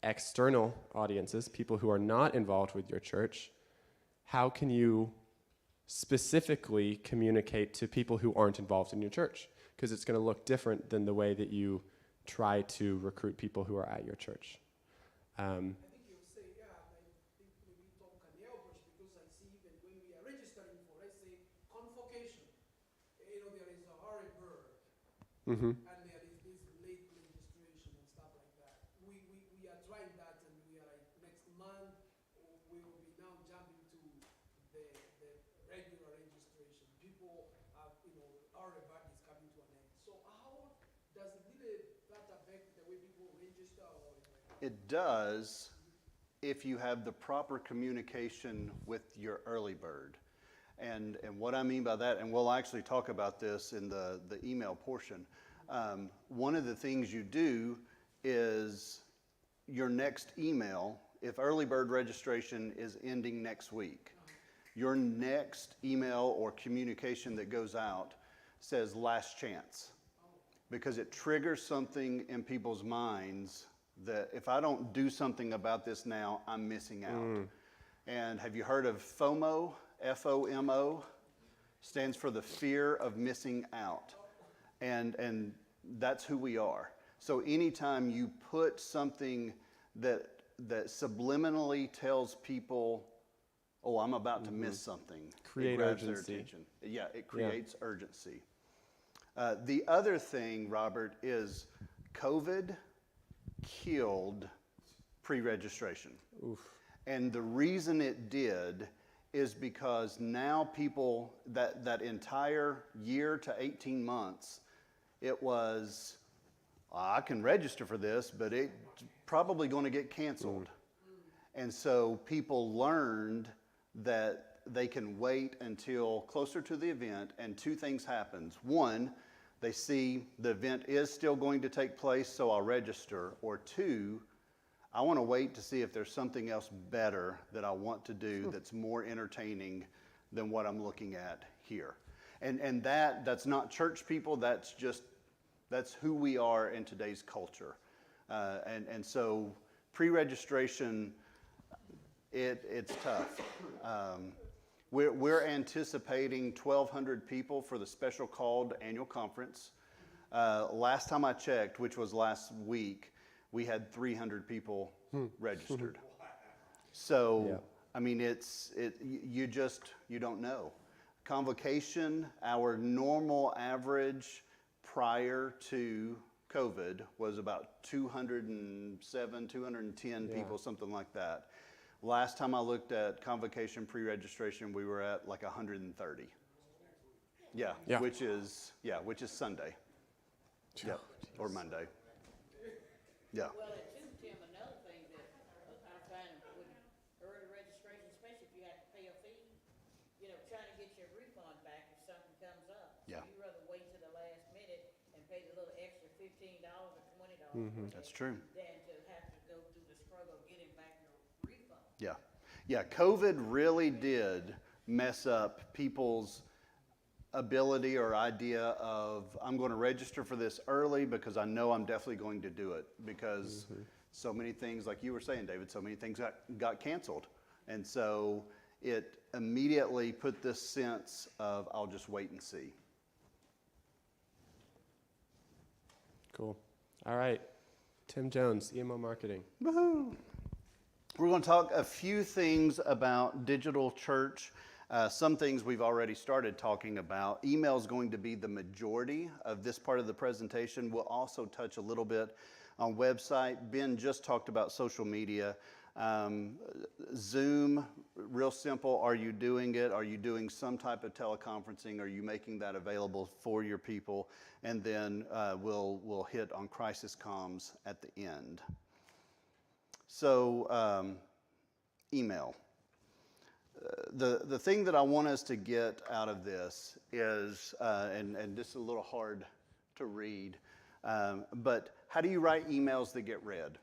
external audiences, people who are not involved with your church, how can you specifically communicate to people who aren't involved in your church? Because it's going to look different than the way that you try to recruit people who are at your church. I think you'll say, yeah, I think maybe Tom can help us because I see even when we are registering for, let's say, convocation, there is a hurry bird, Mm-hmm. and there is this late registration and stuff like that. We are trying that, and we are like next month, we will be now jumping to the regular registration. People are, our bird is coming to an end. So how does that affect the way people register or? It does if you have the proper communication with your early bird. And what I mean by that, and we'll actually talk about this in the email portion, one of the things you do is your next email, if early bird registration is ending next week, your next email or communication that goes out says last chance, because it triggers something in people's minds that if I don't do something about this now, I'm missing out. And have you heard of FOMO? FOMO stands for the fear of missing out. And that's who we are. So anytime you put something that subliminally tells people, oh, I'm about to miss something, Create it grabs urgency. their attention. Yeah, it creates urgency. The other thing, Robert, is COVID killed pre-registration. Oof. And the reason it did is because now people, that entire year to 18 months, it was, I can register for this, but it's probably going to get canceled. And so people learned that they can wait until closer to the event, and two things happen. One, they see the event is still going to take place, so I'll register. Or two, I want to wait to see if there's something else better that I want to do that's more entertaining than what I'm looking at here. And that's not church people, that's who we are in today's culture. And so pre-registration, it's tough. We're anticipating 1,200 people for the special called annual conference. Last time I checked, which was last week, we had 300 people registered. So, Yeah. I mean, you don't know. Convocation, our normal average prior to COVID was about 207, 210 people, something like that. Last time I looked at convocation pre-registration, we were at like 130. Yeah, Yeah. which is Sunday. Yep, or Monday. Yeah. Well, and too, Tim, another thing that I find with early registration, especially if you have to pay a fee, trying to get your refund back if something comes up. Yeah. So you'd rather wait to the last minute and pay the little extra $15 or $20. That's true. Than to have to go through the struggle of getting back your refund. Yeah. Yeah, COVID really did mess up people's ability or idea of, I'm going to register for this early because I know I'm definitely going to do it, because so many things, like you were saying, David, so many things got canceled. And so it immediately put this sense of, I'll just wait and see. Cool. All right. Tim Jones, EMO Marketing. Woohoo! We're going to talk a few things about digital church. Some things we've already started talking about. Email is going to be the majority of this part of the presentation. We'll also touch a little bit on website. Ben just talked about social media. Zoom, real simple. Are you doing it? Are you doing some type of teleconferencing? Are you making that available for your people? And then we'll hit on crisis comms at the end. So, email. The thing that I want us to get out of this is, and this is a little hard to read, but how do you write emails that get read?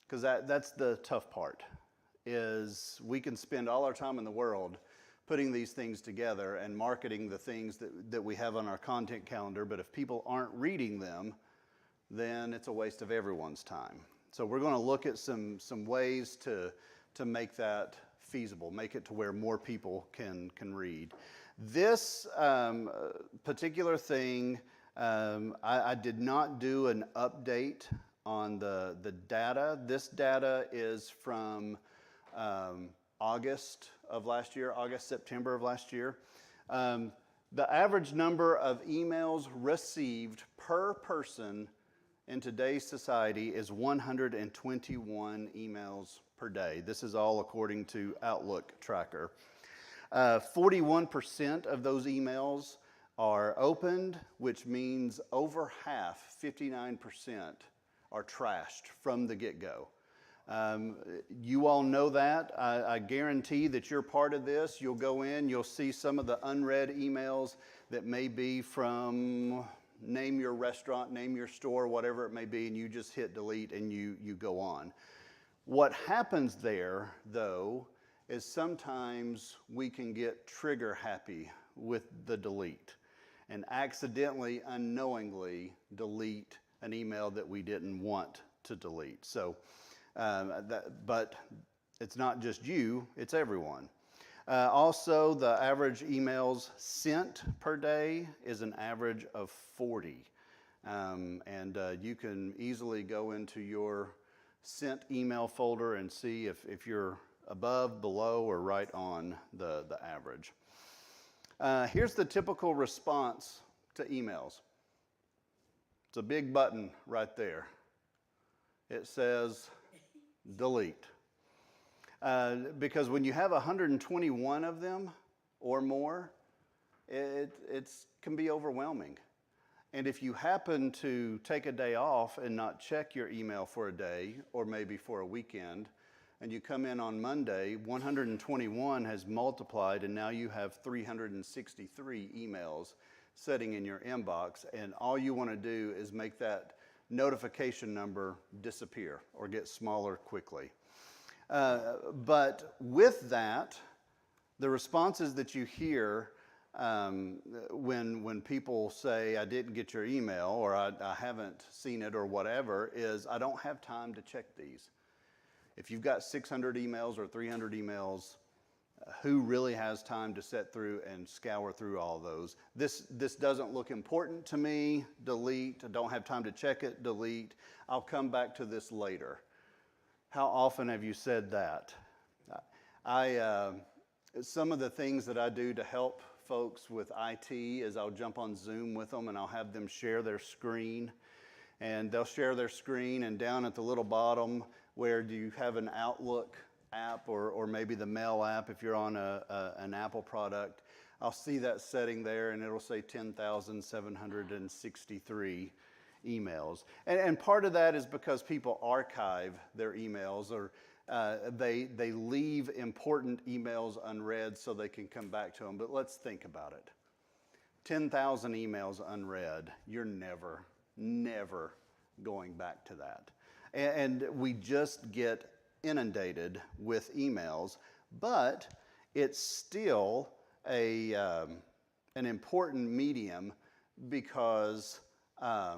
Because that's the tough part, is we can spend all our time in the world putting these things together and marketing the things that we have on our content calendar, but if people aren't reading them, then it's a waste of everyone's time. So we're going to look at some ways to make that feasible, make it to where more people can read. This particular thing, I did not do an update on the data. This data is from August of last year, September of last year. The average number of emails received per person in today's society is 121 emails per day. This is all according to Outlook Tracker. 41% of those emails are opened, which means over half, 59%, are trashed from the get-go. You all know that. I guarantee that you're part of this. You'll go in, you'll see some of the unread emails that may be from name your restaurant, name your store, whatever it may be, and you just hit delete and you go on. What happens there, though, is sometimes we can get trigger happy with the delete and accidentally, unknowingly delete an email that we didn't want to delete. So, but it's not just you, it's everyone. Also, the average emails sent per day is an average of 40. And you can easily go into your sent email folder and see if you're above, below, or right on the average. Here's the typical response to emails. It's a big button right there. It says delete. Because when you have 121 of them or more, it can be overwhelming. And if you happen to take a day off and not check your email for a day or maybe for a weekend, and you come in on Monday, 121 has multiplied and now you have 363 emails sitting in your inbox, and all you want to do is make that notification number disappear or get smaller quickly. But with that, the responses that you hear when people say, I didn't get your email, or I haven't seen it, or whatever, is I don't have time to check these. If you've got 600 emails or 300 emails, who really has time to sit through and scour through all those? This doesn't look important to me, delete. I don't have time to check it, delete. I'll come back to this later. How often have you said that? Some of the things that I do to help folks with IT is I'll jump on Zoom with them and I'll have them share their screen. And they'll share their screen, and down at the little bottom where do you have an Outlook app or maybe the Mail app if you're on an Apple product, I'll see that setting there and it'll say 10,763 emails. And part of that is because people archive their emails, or they leave important emails unread so they can come back to them. But let's think about it. 10,000 emails unread, you're never going back to that. And we just get inundated with emails, but it's still an important medium because I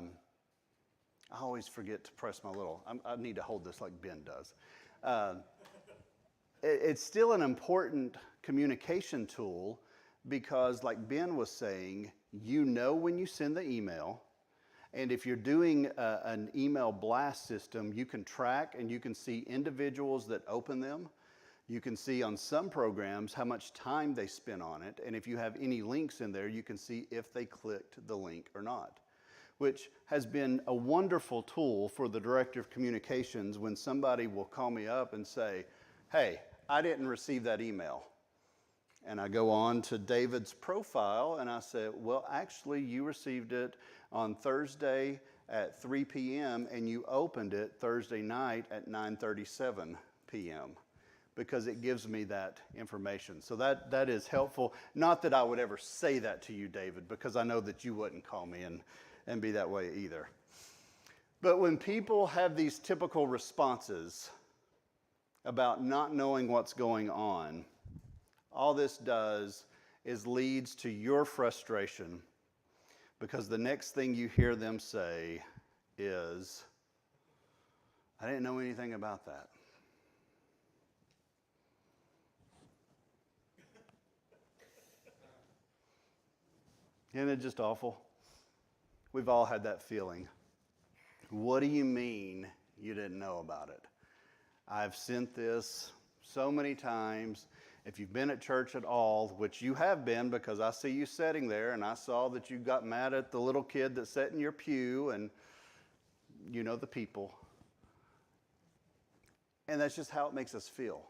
always forget to press my little, I need to hold this like Ben does. It's still an important communication tool because, like Ben was saying, you know when you send the email, and if you're doing an email blast system, you can track and you can see individuals that open them. You can see on some programs how much time they spent on it, and if you have any links in there, you can see if they clicked the link or not, which has been a wonderful tool for the director of communications when somebody will call me up and say, hey, I didn't receive that email. And I go on to David's profile and I say, well, actually you received it on Thursday at 3 p.m. and you opened it Thursday night at 9:37 p.m. because it gives me that information. So that is helpful. Not that I would ever say that to you, David, because I know that you wouldn't call me and be that way either. But when people have these typical responses about not knowing what's going on, all this does is leads to your frustration because the next thing you hear them say is, I didn't know anything about that. Isn't it just awful? We've all had that feeling. What do you mean you didn't know about it? I've sent this so many times. If you've been at church at all, which you have been because I see you sitting there and I saw that you got mad at the little kid that sat in your pew and you know the people. And that's just how it makes us feel.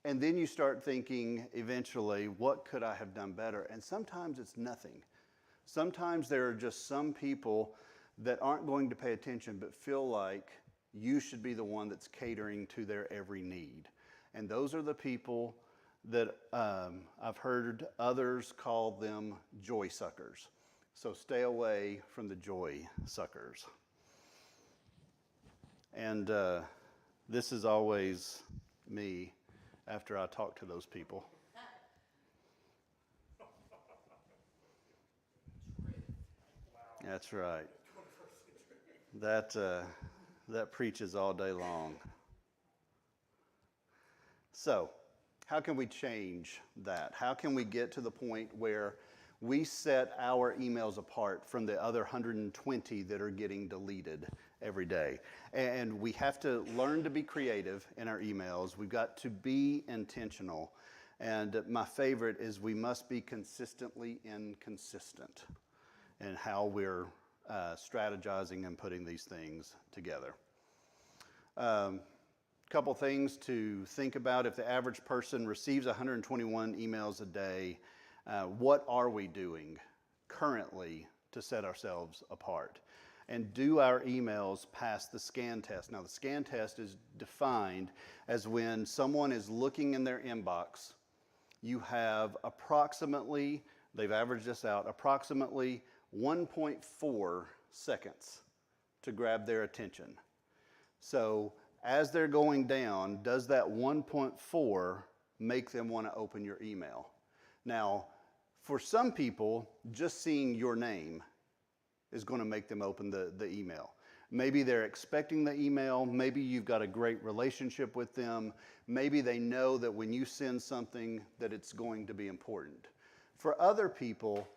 And then you start thinking eventually, what could I have done better? And sometimes it's nothing. Sometimes there are just some people that aren't going to pay attention but feel like you should be the one that's catering to their every need. And those are the people that I've heard others call them joy suckers. So stay away from the joy suckers. And this is always me after I talk to those people. That's right. That preaches all day long. So, how can we change that? How can we get to the point where we set our emails apart from the other 120 that are getting deleted every day? And we have to learn to be creative in our emails. We've got to be intentional. And my favorite is we must be consistently inconsistent in how we're strategizing and putting these things together. Couple things to think about. If the average person receives 121 emails a day, what are we doing currently to set ourselves apart? And do our emails pass the scan test? Now, the scan test is defined as when someone is looking in their inbox, you have approximately, they've averaged this out, approximately 1.4 seconds to grab their attention. So, as they're going down, does that 1.4 make them want to open your email? Now, for some people, just seeing your name is going to make them open the email. Maybe they're expecting the email. Maybe you've got a great relationship with them. Maybe they know that when you send something that it's going to be important. For other people,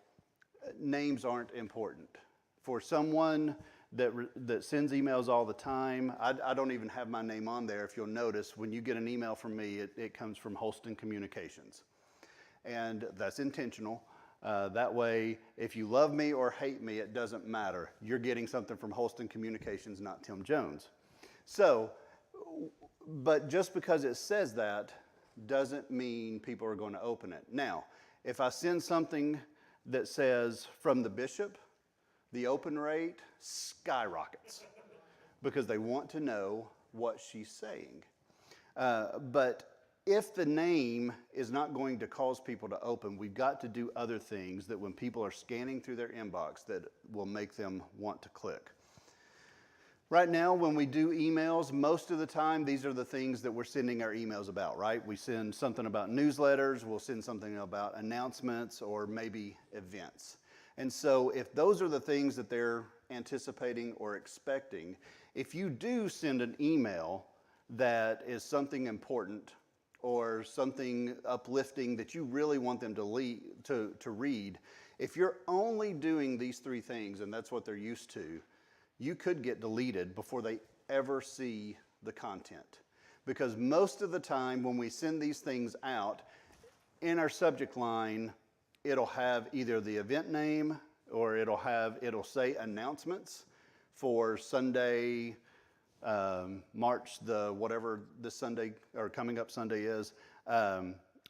names aren't important. For someone that sends emails all the time, I don't even have my name on there. If you'll notice, when you get an email from me, it comes from Holston Communications. And that's intentional. That way, if you love me or hate me, it doesn't matter. You're getting something from Holston Communications, not Tim Jones. So, but just because it says that doesn't mean people are going to open it. Now, if I send something that says from the bishop, the open rate skyrockets because they want to know what she's saying. But if the name is not going to cause people to open, we've got to do other things that when people are scanning through their inbox that will make them want to click. Right now, when we do emails, most of the time, these are the things that we're sending our emails about, right? We send something about newsletters, we'll send something about announcements, or maybe events. And so if those are the things that they're anticipating or expecting, if you do send an email that is something important or something uplifting that you really want them to read, if you're only doing these three things, and that's what they're used to, you could get deleted before they ever see the content. Because most of the time when we send these things out, in our subject line, it'll have either the event name or it'll say announcements for Sunday, March the whatever this Sunday or coming up Sunday is,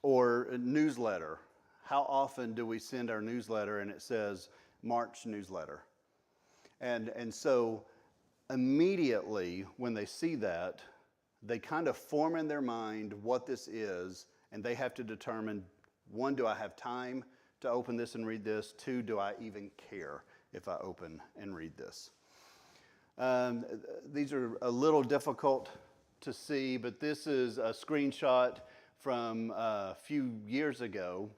or a newsletter. How often do we send our newsletter and it says March newsletter? And so immediately when they see that, they kind of form in their mind what this is, and they have to determine, one, do I have time to open this and read this? Two, do I even care if I open and read this? These are a little difficult to see, but this is a screenshot from a few years ago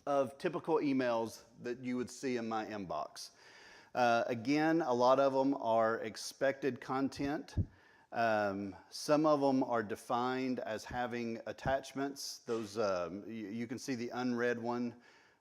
of typical emails that you would see in my inbox. Again, a lot of them are expected content. Some of them are defined as having attachments. Those you can see the unread one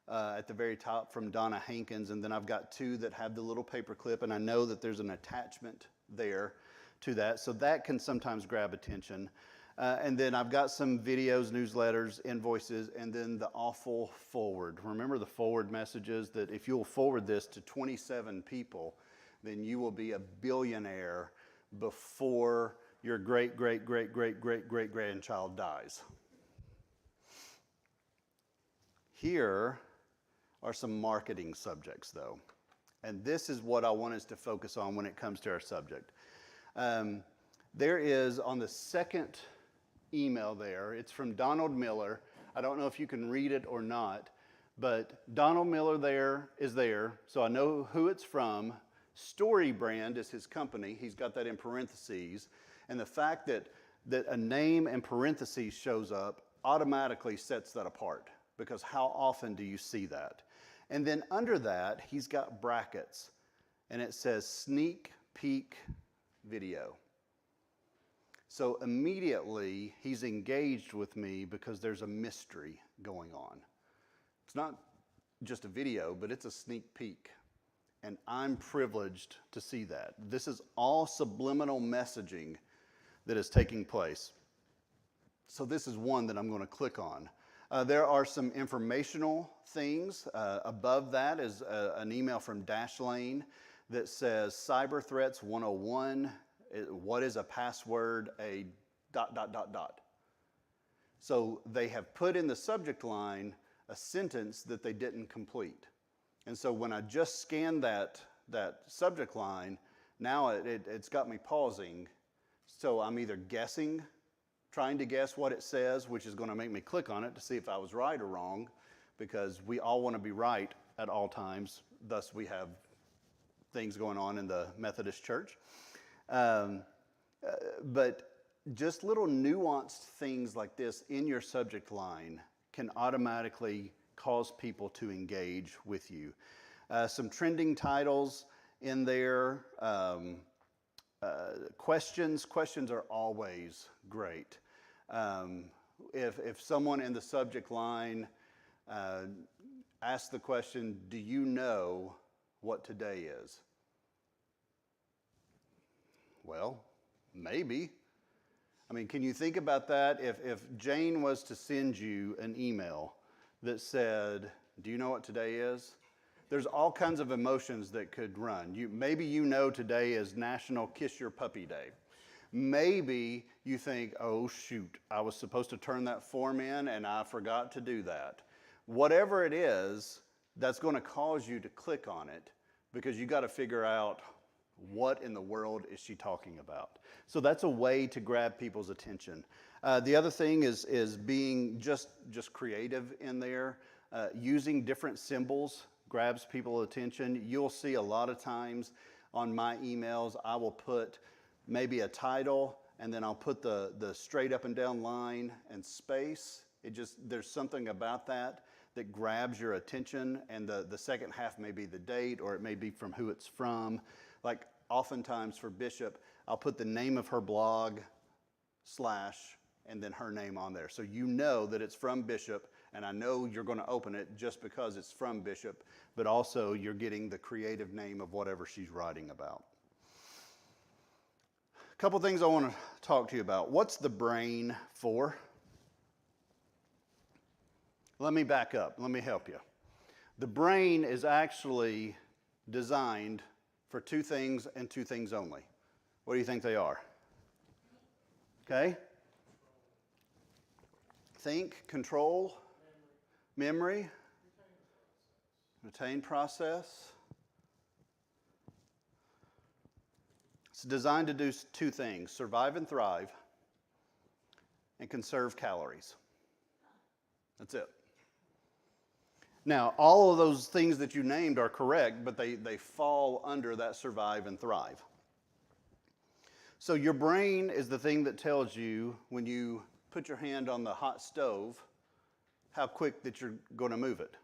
at the very top from Donna Hankins, and then I've got two that have the little paper clip, and I know that there's an attachment there to that, so that can sometimes grab attention. And then I've got some videos, newsletters, invoices, and then the awful forward. Remember the forward messages that if you'll forward this to 27 people, then you will be a billionaire before your great-great-great-great-great-great-grandchild dies. Here are some marketing subjects, though. And this is what I want us to focus on when it comes to our subject. There is, on the second email there, it's from Donald Miller. I don't know if you can read it or not, but Donald Miller is there, so I know who it's from. Story Brand is his company. He's got that in parentheses. And the fact that a name in parentheses shows up automatically sets that apart, because how often do you see that? And then under that, he's got brackets, and it says sneak peek video. So immediately, he's engaged with me because there's a mystery going on. It's not just a video, but it's a sneak peek. And I'm privileged to see that. This is all subliminal messaging that is taking place. So this is one that I'm going to click on. There are some informational things. Above that is an email from Dashlane that says Cyber Threats 101. What is a password? A ... So they have put in the subject line a sentence that they didn't complete. And so when I just scanned that subject line, now it's got me pausing. So I'm either trying to guess what it says, which is going to make me click on it to see if I was right or wrong, because we all want to be right at all times. Thus, we have things going on in the Methodist Church. But just little nuanced things like this in your subject line can automatically cause people to engage with you. Some trending titles in there. Questions are always great. If someone in the subject line asks the question, do you know what today is? Well, maybe. I mean, can you think about that? If Jane was to send you an email that said, Do you know what today is? There's all kinds of emotions that could run. Maybe you know today is National Kiss Your Puppy Day. Maybe you think, oh shoot, I was supposed to turn that form in and I forgot to do that. Whatever it is, that's going to cause you to click on it because you got to figure out what in the world is she talking about. So that's a way to grab people's attention. The other thing is being just creative in there. Using different symbols grabs people's attention. You'll see a lot of times on my emails, I will put maybe a title, and then I'll put the straight up and down line and space. There's something about that grabs your attention, and the second half may be the date, or it may be from who it's from. Like oftentimes for Bishop, I'll put the name of her blog / and then her name on there. So you know that it's from Bishop, and I know you're going to open it just because it's from Bishop, but also you're getting the creative name of whatever she's writing about. A couple things I want to talk to you about. What's the brain for? Let me back up. Let me help you. The brain is actually designed for two things and two things only. What do you think they are? Okay? Think, control, memory, retain process. It's designed to do two things: survive and thrive, and conserve calories. That's it. Now, all of those things that you named are correct, but they fall under that survive and thrive. So your brain is the thing that tells you when you put your hand on the hot stove how quick that you're going to move it.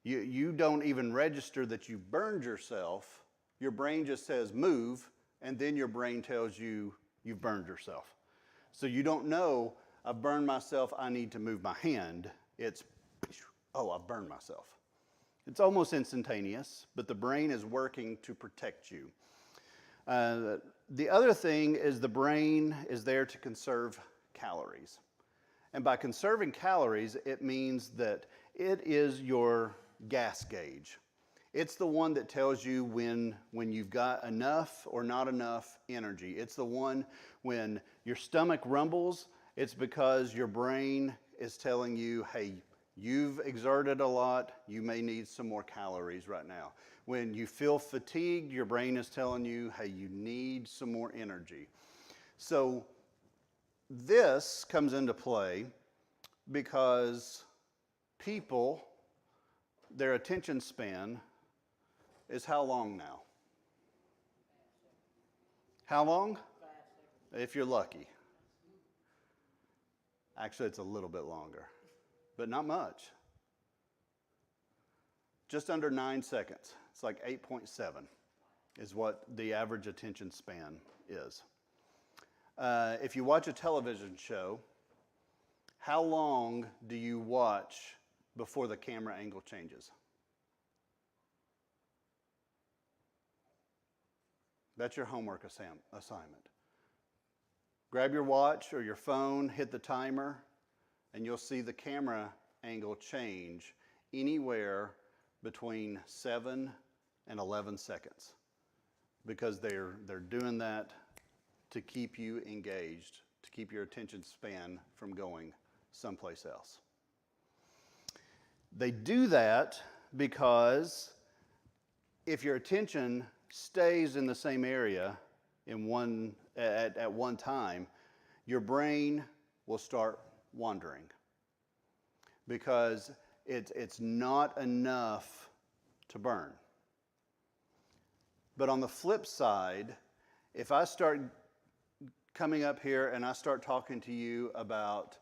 You don't even register that you burned yourself. Your brain just says move, and then your brain tells you you've burned yourself. So you don't know, I've burned myself, I need to move my hand. It's, oh, I've burned myself. It's almost instantaneous, but the brain is working to protect you. The other thing is the brain is there to conserve calories. And by conserving calories, it means that it is your gas gauge. It's the one that tells you when you've got enough or not enough energy. It's the one when your stomach rumbles, it's because your brain is telling you, hey, you've exerted a lot, you may need some more calories right now. When you feel fatigued, your brain is telling you, hey, you need some more energy. So this comes into play because people, their attention span is how long now? How long? If you're lucky. Actually, it's a little bit longer, but not much. Just under 9 seconds. It's like 8.7 is what the average attention span is. If you watch a television show, how long do you watch before the camera angle changes? That's your homework assignment. Grab your watch or your phone, hit the timer, and you'll see the camera angle change anywhere between 7 and 11 seconds because they're doing that to keep you engaged, to keep your attention span from going someplace else. They do that because if your attention stays in the same area at one time, your brain will start wandering because it's not enough to burn. But on the flip side, if I start coming up here and I start talking to you about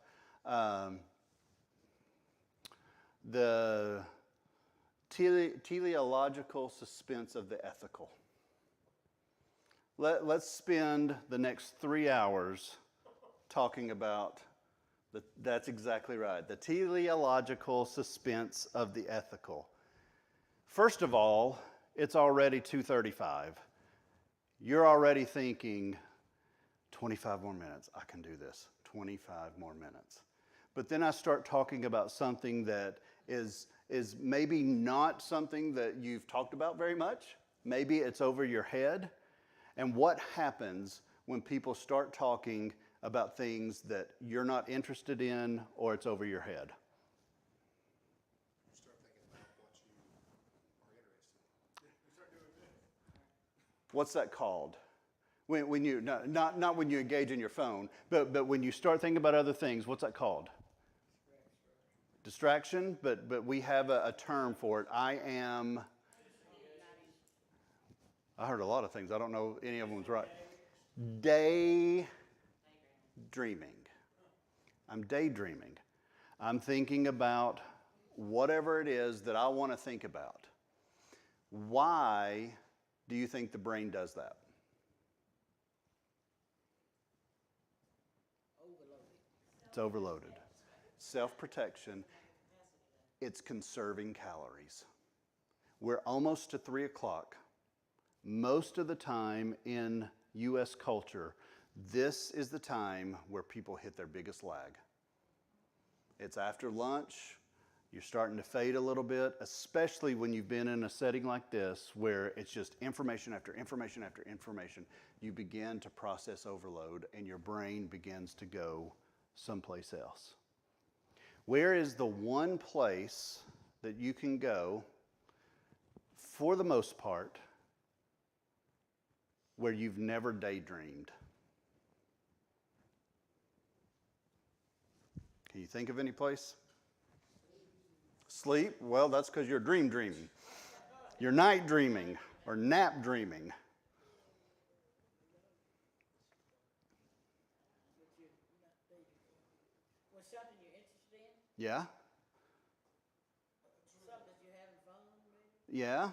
the teleological suspense of the ethical. Let's spend the next 3 hours talking about, that's exactly right, the teleological suspense of the ethical. First of all, it's already 2:35. You're already thinking, 25 more minutes, I can do this, 25 more minutes. But then I start talking about something that is is maybe not something that you've talked about very much. Maybe it's over your head. And what happens when people start talking about things that you're not interested in or it's over your head? You start thinking about what you are interested in. You start doing this. What's that called? When you, not when you engage in your phone, but when you start thinking about other things, what's that called? Distraction, but we have a term for it. I heard a lot of things. I don't know any of them was right. Daydreaming. I'm daydreaming. I'm thinking about whatever it is that I want to think about. Why do you think the brain does that? It's overloaded. Self-protection. It's conserving calories. We're almost to 3 o'clock. Most of the time in U.S. culture, this is the time where people hit their biggest lag. It's after lunch. You're starting to fade a little bit, especially when you've been in a setting like this where it's just information after information after information. You begin to process overload and your brain begins to go someplace else. Where is the one place that you can go, for the most part, where you've never daydreamed? Can you think of any place? Sleep? Well, that's because you're dreaming. You're night dreaming or nap dreaming. Was something you're interested in? Yeah? Something that you're having fun with? Yeah.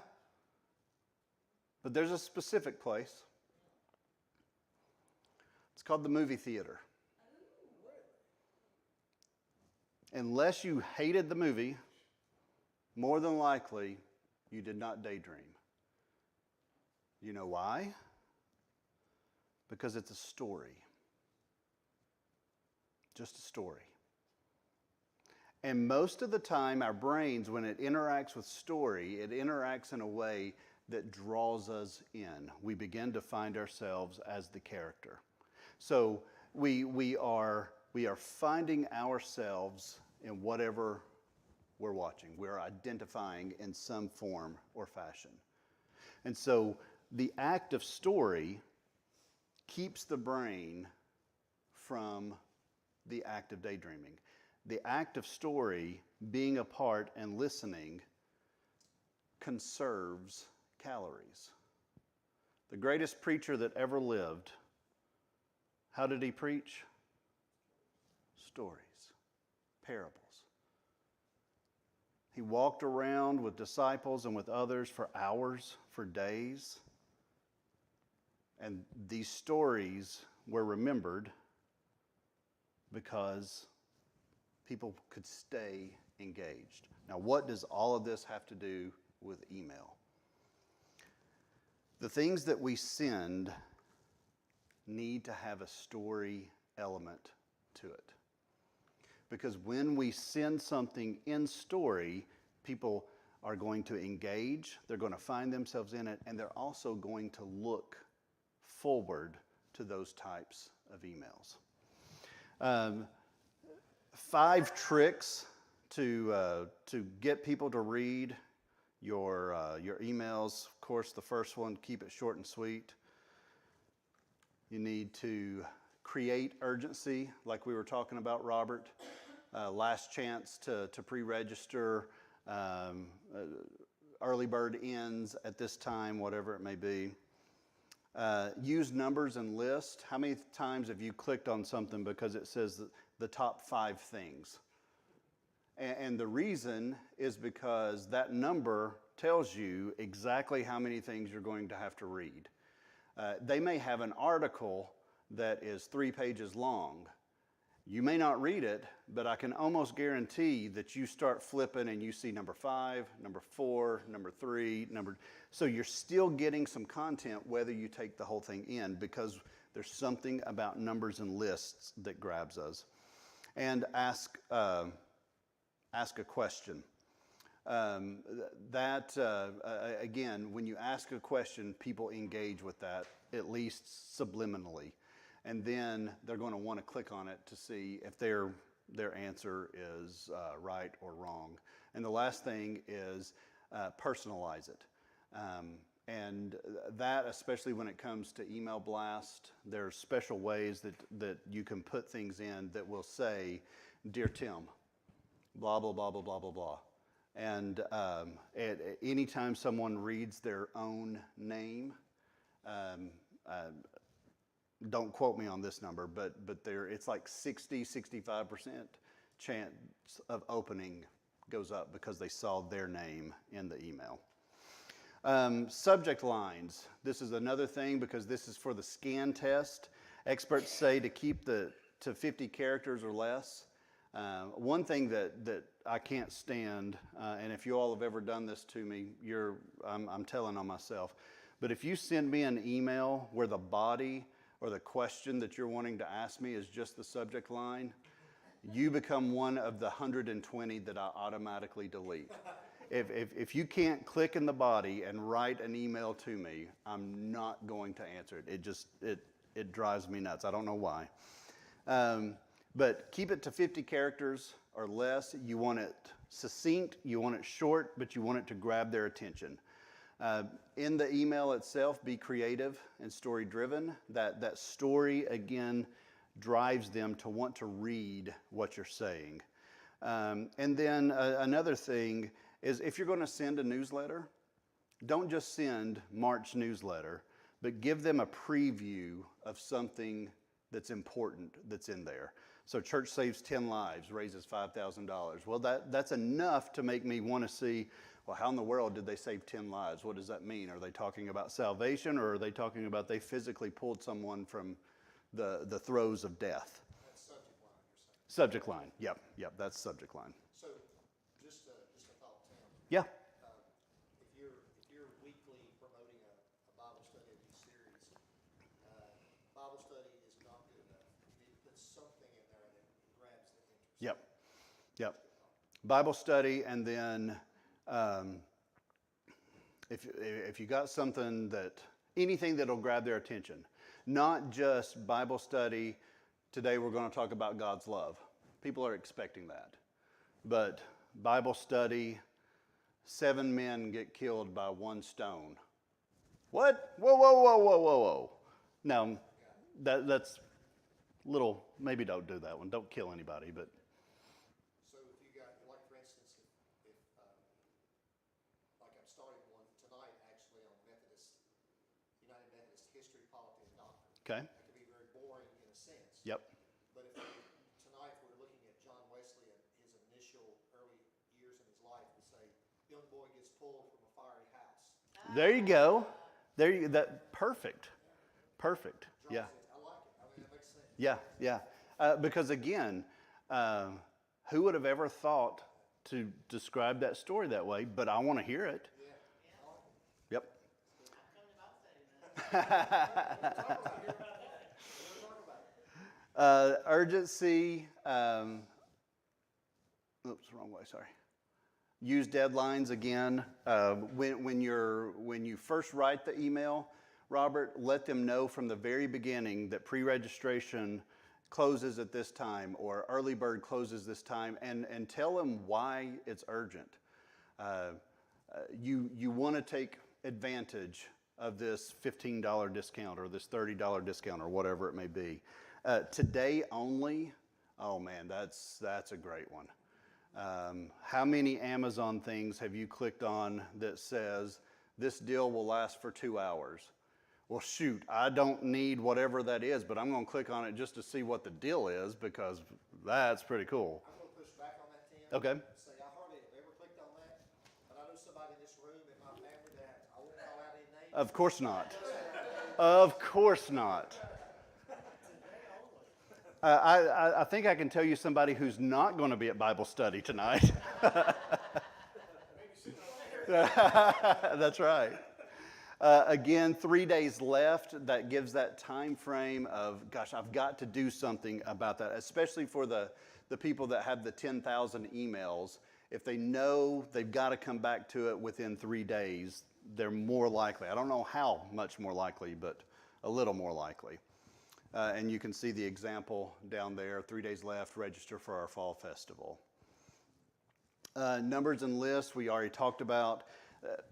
But there's a specific place. It's called the movie theater. Unless you hated the movie, more than likely, you did not daydream. You know why? Because it's a story. Just a story. And most of the time, our brains, when it interacts with story, it interacts in a way that draws us in. We begin to find ourselves as the character. So we are finding ourselves in whatever we're watching. We're identifying in some form or fashion. And so the act of story keeps the brain from the act of daydreaming. The act of story, being a part and listening, conserves calories. The greatest preacher that ever lived, how did he preach? Stories, parables. He walked around with disciples and with others for hours, for days. And these stories were remembered because people could stay engaged. Now, what does all of this have to do with email? The things that we send need to have a story element to it. Because when we send something in story, people are going to engage, they're going to find themselves in it, and they're also going to look forward to those types of emails. 5 tricks to get people to read your emails. Of course, the first one, keep it short and sweet. You need to create urgency, like we were talking about, Robert. Last chance to pre-register. Early bird ends at this time, whatever it may be. Use numbers and lists. How many times have you clicked on something because it says the top 5 things? And the reason is because that number tells you exactly how many things you're going to have to read. They may have an article that is 3 pages long. You may not read it, but I can almost guarantee that you start flipping and you see number 5, number 4, number 3, so you're still getting some content whether you take the whole thing in, because there's something about numbers and lists that grabs us. And ask a question. Again, when you ask a question, people engage with that, at least subliminally. And then they're going to want to click on it to see if their answer is right or wrong. And the last thing is personalize it. And that, especially when it comes to email blast, there's special ways that you can put things in that will say, "Dear Tim, blah, blah, blah, blah, blah, blah, blah." And anytime someone reads their own name, don't quote me on this number, but it's like 65% chance of opening goes up because they saw their name in the email. Subject lines. This is another thing because this is for the scan test. Experts say to keep to 50 characters or less. One thing that I can't stand, and if you all have ever done this to me, I'm telling on myself. But if you send me an email where the body or the question that you're wanting to ask me is just the subject line, you become one of the 120 that I automatically delete. If you can't click in the body and write an email to me, I'm not going to answer it. It drives me nuts. I don't know why. But keep it to 50 characters or less. You want it succinct, you want it short, but you want it to grab their attention. In the email itself, be creative and story-driven. That story, again, drives them to want to read what you're saying. And then another thing is if you're going to send a newsletter, don't just send March newsletter, but give them a preview of something that's important that's in there. So church saves 10 lives, raises $5,000. Well, that's enough to make me want to see, well, how in the world did they save 10 lives? What does that mean? Are they talking about salvation, or are they talking about they physically pulled someone from the throes of death? That's subject line, you're saying. Subject line, yep, that's subject line. So, just a thought, Tim. Yeah. If you're weekly promoting a Bible study of these series, Bible study is not good enough. You need to put something in there that grabs the interest. Yep. Bible study, and then if you got something anything that'll grab their attention, not just Bible study. Today we're going to talk about God's love. People are expecting that, but Bible study. 7 men get killed by 1 stone. What? Whoa. Now, that's little, maybe don't do that one. Don't kill anybody, but. So if you got, like for instance, if like I'm starting one tonight actually on United Methodist history, polity, and doctrine. Okay. That could be very boring in a sense. Yep. But if tonight we're looking at John Wesley and his initial early years in his life, we say, young boy gets pulled from a fiery house. There you go. Perfect. Yeah. I like it. I mean, that makes sense. Yeah. Because again, who would have ever thought to describe that story that way? But I want to hear it. Yep. Urgency. Oops, wrong way. Sorry. Use deadlines again. When you first write the email, Robert, let them know from the very beginning that pre-registration closes at this time or early bird closes this time, and tell them why it's urgent. You want to take advantage of this $15 discount or this $30 discount or whatever it may be. Today only, oh man, that's a great one. How many Amazon things have you clicked on that says this deal will last for 2 hours? Well, shoot, I don't need whatever that is, but I'm going to click on it just to see what the deal is because that's pretty cool. I'm going to push back on that, Tim. Okay. Say, I hardly have ever clicked on that, but I know somebody in this room in my family that I won't call out any names. Of course not. Of course not. I think I can tell you somebody who's not going to be at Bible study tonight. That's right. Again, 3 days left. That gives that time frame of, gosh, I've got to do something about that, especially for the people that have the 10,000 emails. If they know they've got to come back to it within 3 days, they're more likely. I don't know how much more likely, but a little more likely. And you can see the example down there, 3 days left, register for our fall festival. Numbers and lists, we already talked about.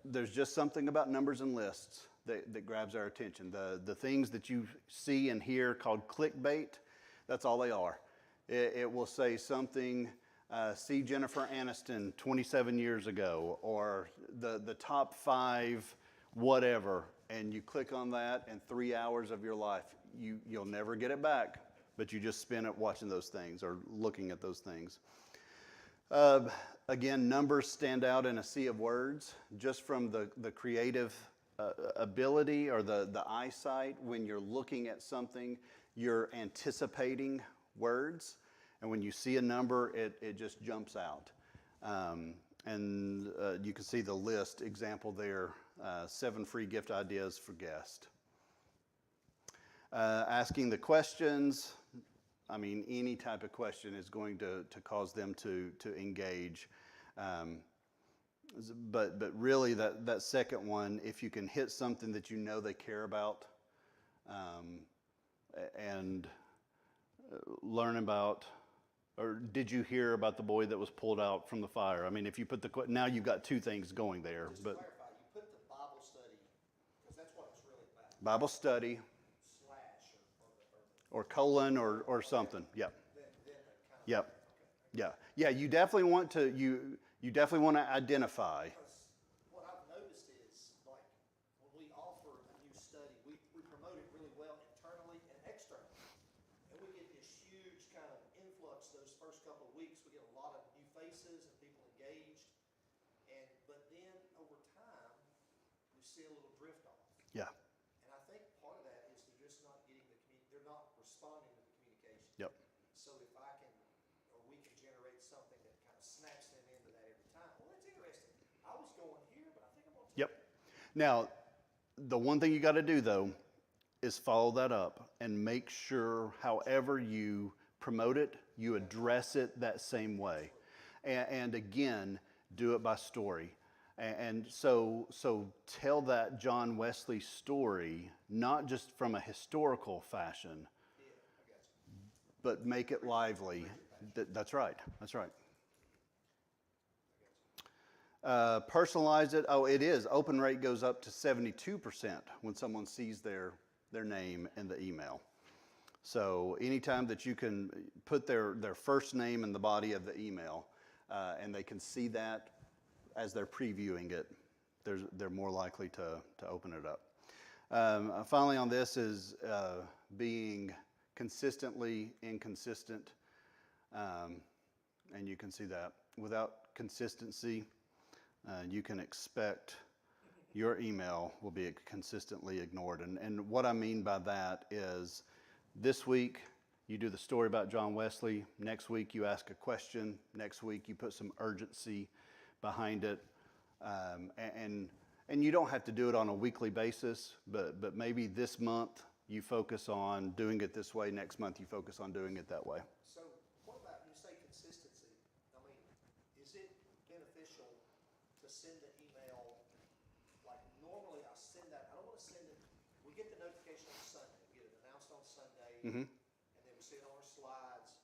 There's just something about numbers and lists that grabs our attention. The things that you see and hear called clickbait, that's all they are. It will say something, see Jennifer Aniston 27 years ago, or the top 5 whatever, and you click on that, and 3 hours of your life, you'll never get it back, but you just spend it watching those things or looking at those things. Again, numbers stand out in a sea of words, just from the creative ability or the eyesight. When you're looking at something, you're anticipating words, and when you see a number, it just jumps out. And you can see the list example there, 7 free gift ideas for guests. Asking the questions, I mean, any type of question is going to cause them to engage. But really, that second one, if you can hit something that you know they care about, and learn about, or did you hear about the boy that was pulled out from the fire? I mean, if you put now you've got 2 things going there. Just But to clarify, you put the Bible study, because that's what it's really about. Bible study Slash or colon or something. Yep. then the kind of. Yep. Okay. Yeah. You definitely want to identify. Because what I've noticed is, like, when we offer a new study, we promote it really well internally and externally. And we get this huge kind of influx those first couple of weeks. We get a lot of new faces and people engaged. But then over time, we see a little drift off. Yeah. And I think part of that is they're just not getting they're not responding to the communication. Yep. So if I can, or we can generate something that kind of snaps them into that every time. Well, that's interesting. I was going here, but I think I'm going to. Yep. Now, the one thing you got to do though is follow that up and make sure, however you promote it, you address it that same way. And again, do it by story. And so tell that John Wesley story, not just from a historical fashion, but make it lively. That's right. That's right. Personalize it. Oh, it is. Open rate goes up to 72% when someone sees their name in the email. So anytime that you can put their first name in the body of the email, and they can see that as they're previewing it, they're more likely to open it up. Finally on this is being consistently inconsistent, and you can see that. Without consistency, you can expect your email will be consistently ignored. And what I mean by that is, this week you do the story about John Wesley, next week you ask a question, next week you put some urgency behind it, and you don't have to do it on a weekly basis, but maybe this month you focus on doing it this way, next month you focus on doing it that way. So what about, you say consistency, I mean, is it beneficial to send an email, like normally I send that, I don't want to send it, we get the notification on Sunday, we get it announced on Sunday, Mm-hmm. and then we see it on our slides.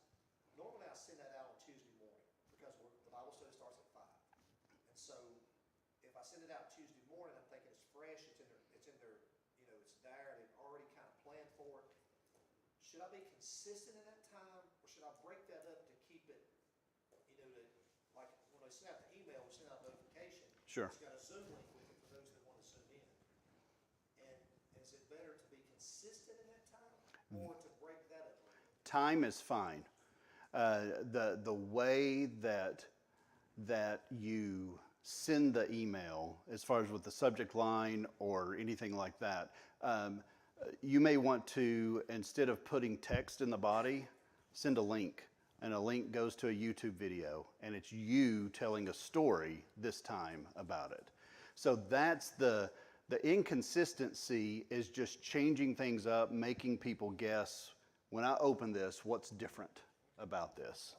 Normally I send that out on Tuesday morning, because the Bible study starts at 5. And so if I send it out Tuesday morning, I'm thinking it's fresh, it's in their, it's there, they've already kind of planned for it. Should I be consistent in that time, or should I break that up to keep it, like when I send out the email, we send out notification. Sure. It's got a Zoom link with it for those that want to Zoom in. And is it better to be consistent in that time, or to break that up? Time is fine. The way that you send the email, as far as with the subject line or anything like that, you may want to, instead of putting text in the body, send a link. And a link goes to a YouTube video, and it's you telling a story this time about it. So that's the inconsistency, is just changing things up, making people guess, when I open this, what's different about this?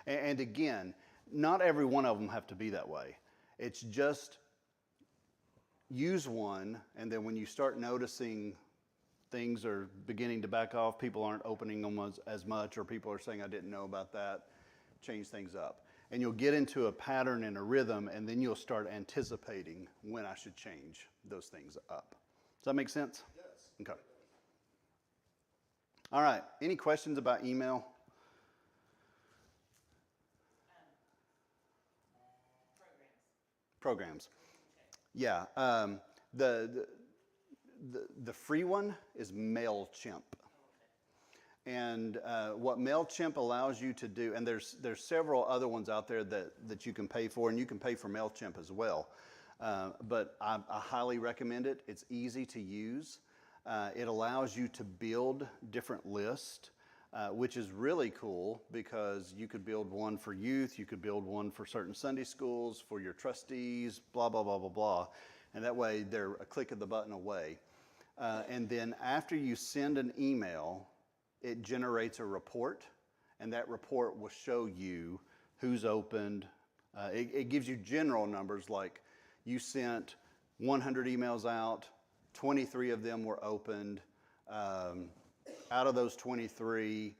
And again, Not every one of them have to be that way. It's just use one, and then when you start noticing things are beginning to back off, people aren't opening them as much, or people are saying, I didn't know about that, change things up. And you'll get into a pattern and a rhythm, and then you'll start anticipating when I should change those things up. Does that make sense? It does. Okay. All right. Any questions about email? Programs. Yeah. The free one is MailChimp. And what MailChimp allows you to do, and there's several other ones out there that you can pay for, and you can pay for MailChimp as well. But I highly recommend it. It's easy to use. It allows you to build different lists, which is really cool because you could build one for youth, you could build one for certain Sunday schools, for your trustees, blah, blah, blah, blah, blah. And that way they're a click of the button away. And then after you send an email, it generates a report, and that report will show you who's opened. It gives you general numbers like you sent 100 emails out, 23 of them were opened. Out of those 23,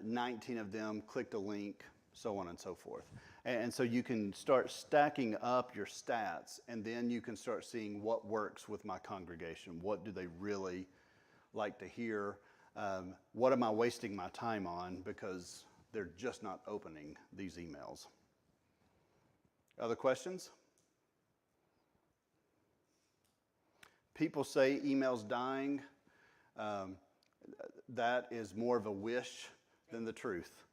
19 of them clicked a link, so on and so forth. And so you can start stacking up your stats, and then you can start seeing what works with my congregation. What do they really like to hear? What am I wasting my time on because they're just not opening these emails? Other questions? People say email's dying. That is more of a wish than the truth.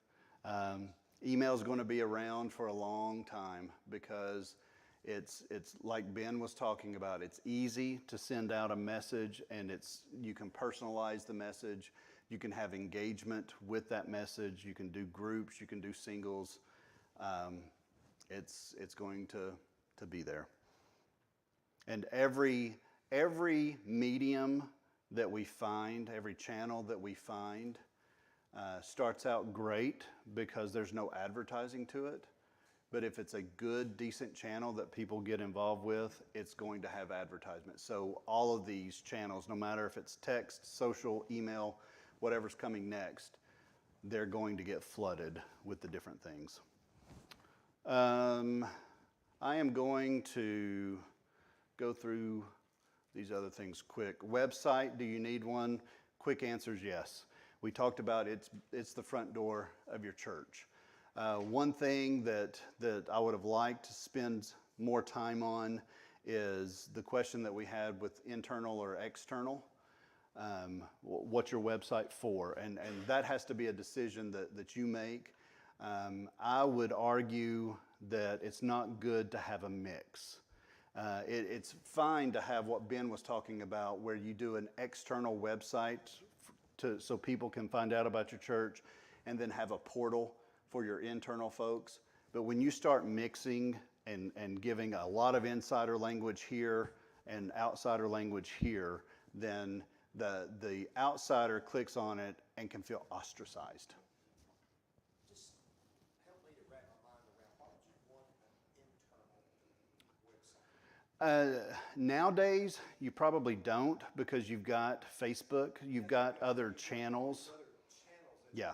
Email is going to be around for a long time because it's like Ben was talking about. It's easy to send out a message, and you can personalize the message. You can have engagement with that message. You can do groups. You can do singles. It's going to be there. And every medium that we find, every channel that we find, starts out great because there's no advertising to it. But if it's a good, decent channel that people get involved with, it's going to have advertisement. So all of these channels, no matter if it's text, social, email, whatever's coming next, they're going to get flooded with the different things. I am going to go through these other things quick. Website, do you need one? Quick answer is yes. We talked about it's the front door of your church. One thing that I would have liked to spend more time on is the question that we had with internal or external. What's your website for? And that has to be a decision that you make. I would argue that it's not good to have a mix. It's fine to have what Ben was talking about, where you do an external website so people can find out about your church, and then have a portal for your internal folks. But when you start mixing and giving a lot of insider language here and outsider language here, then the outsider clicks on it and can feel ostracized. Just help me to wrap my mind around why would you want an internal website? Nowadays, you probably don't because you've got Facebook, you've got other channels. Other channels that Yeah.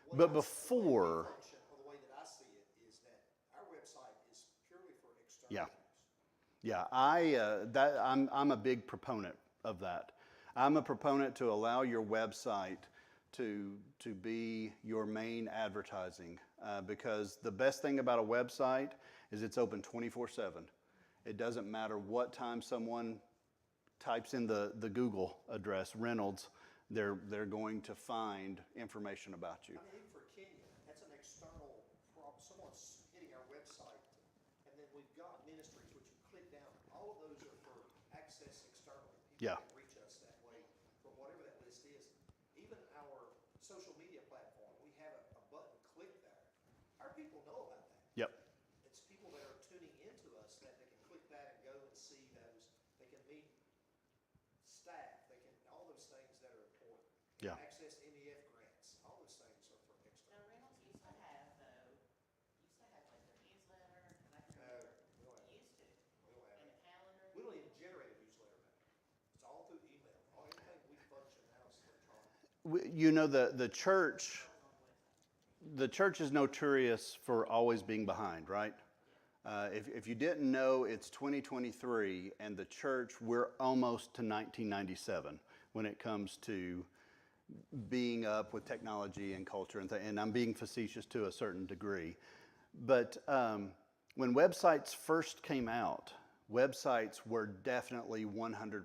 what But I- before, the way that I see it is that our website is purely for external Yeah. use. yeah, I'm a big proponent of that. I'm a proponent to allow your website to be your main advertising because the best thing about a website is it's open 24/7. It doesn't matter what time someone types in the Google address, Reynolds, they're going to find information about you. I mean, even for Kenya, that's an external problem. Someone's hitting our website, and then we've got ministries which you click down. All of those are for access externally. People Yeah. can reach us that way from whatever that list is. Even our social media platform, we have a button, click there. Our people know about that. Yep. It's people that are tuning into us that they can click that and go and see those. They can meet staff. They can, all those things that are important. Yeah. Access MEF grants. All those things are for external. Now Reynolds used to have though, You know, the church is notorious for always being behind, right? If you didn't know, it's 2023, and the church, we're almost to 1997 when it comes to being up with technology and culture, and I'm being facetious to a certain degree. But when websites first came out, websites were definitely 100%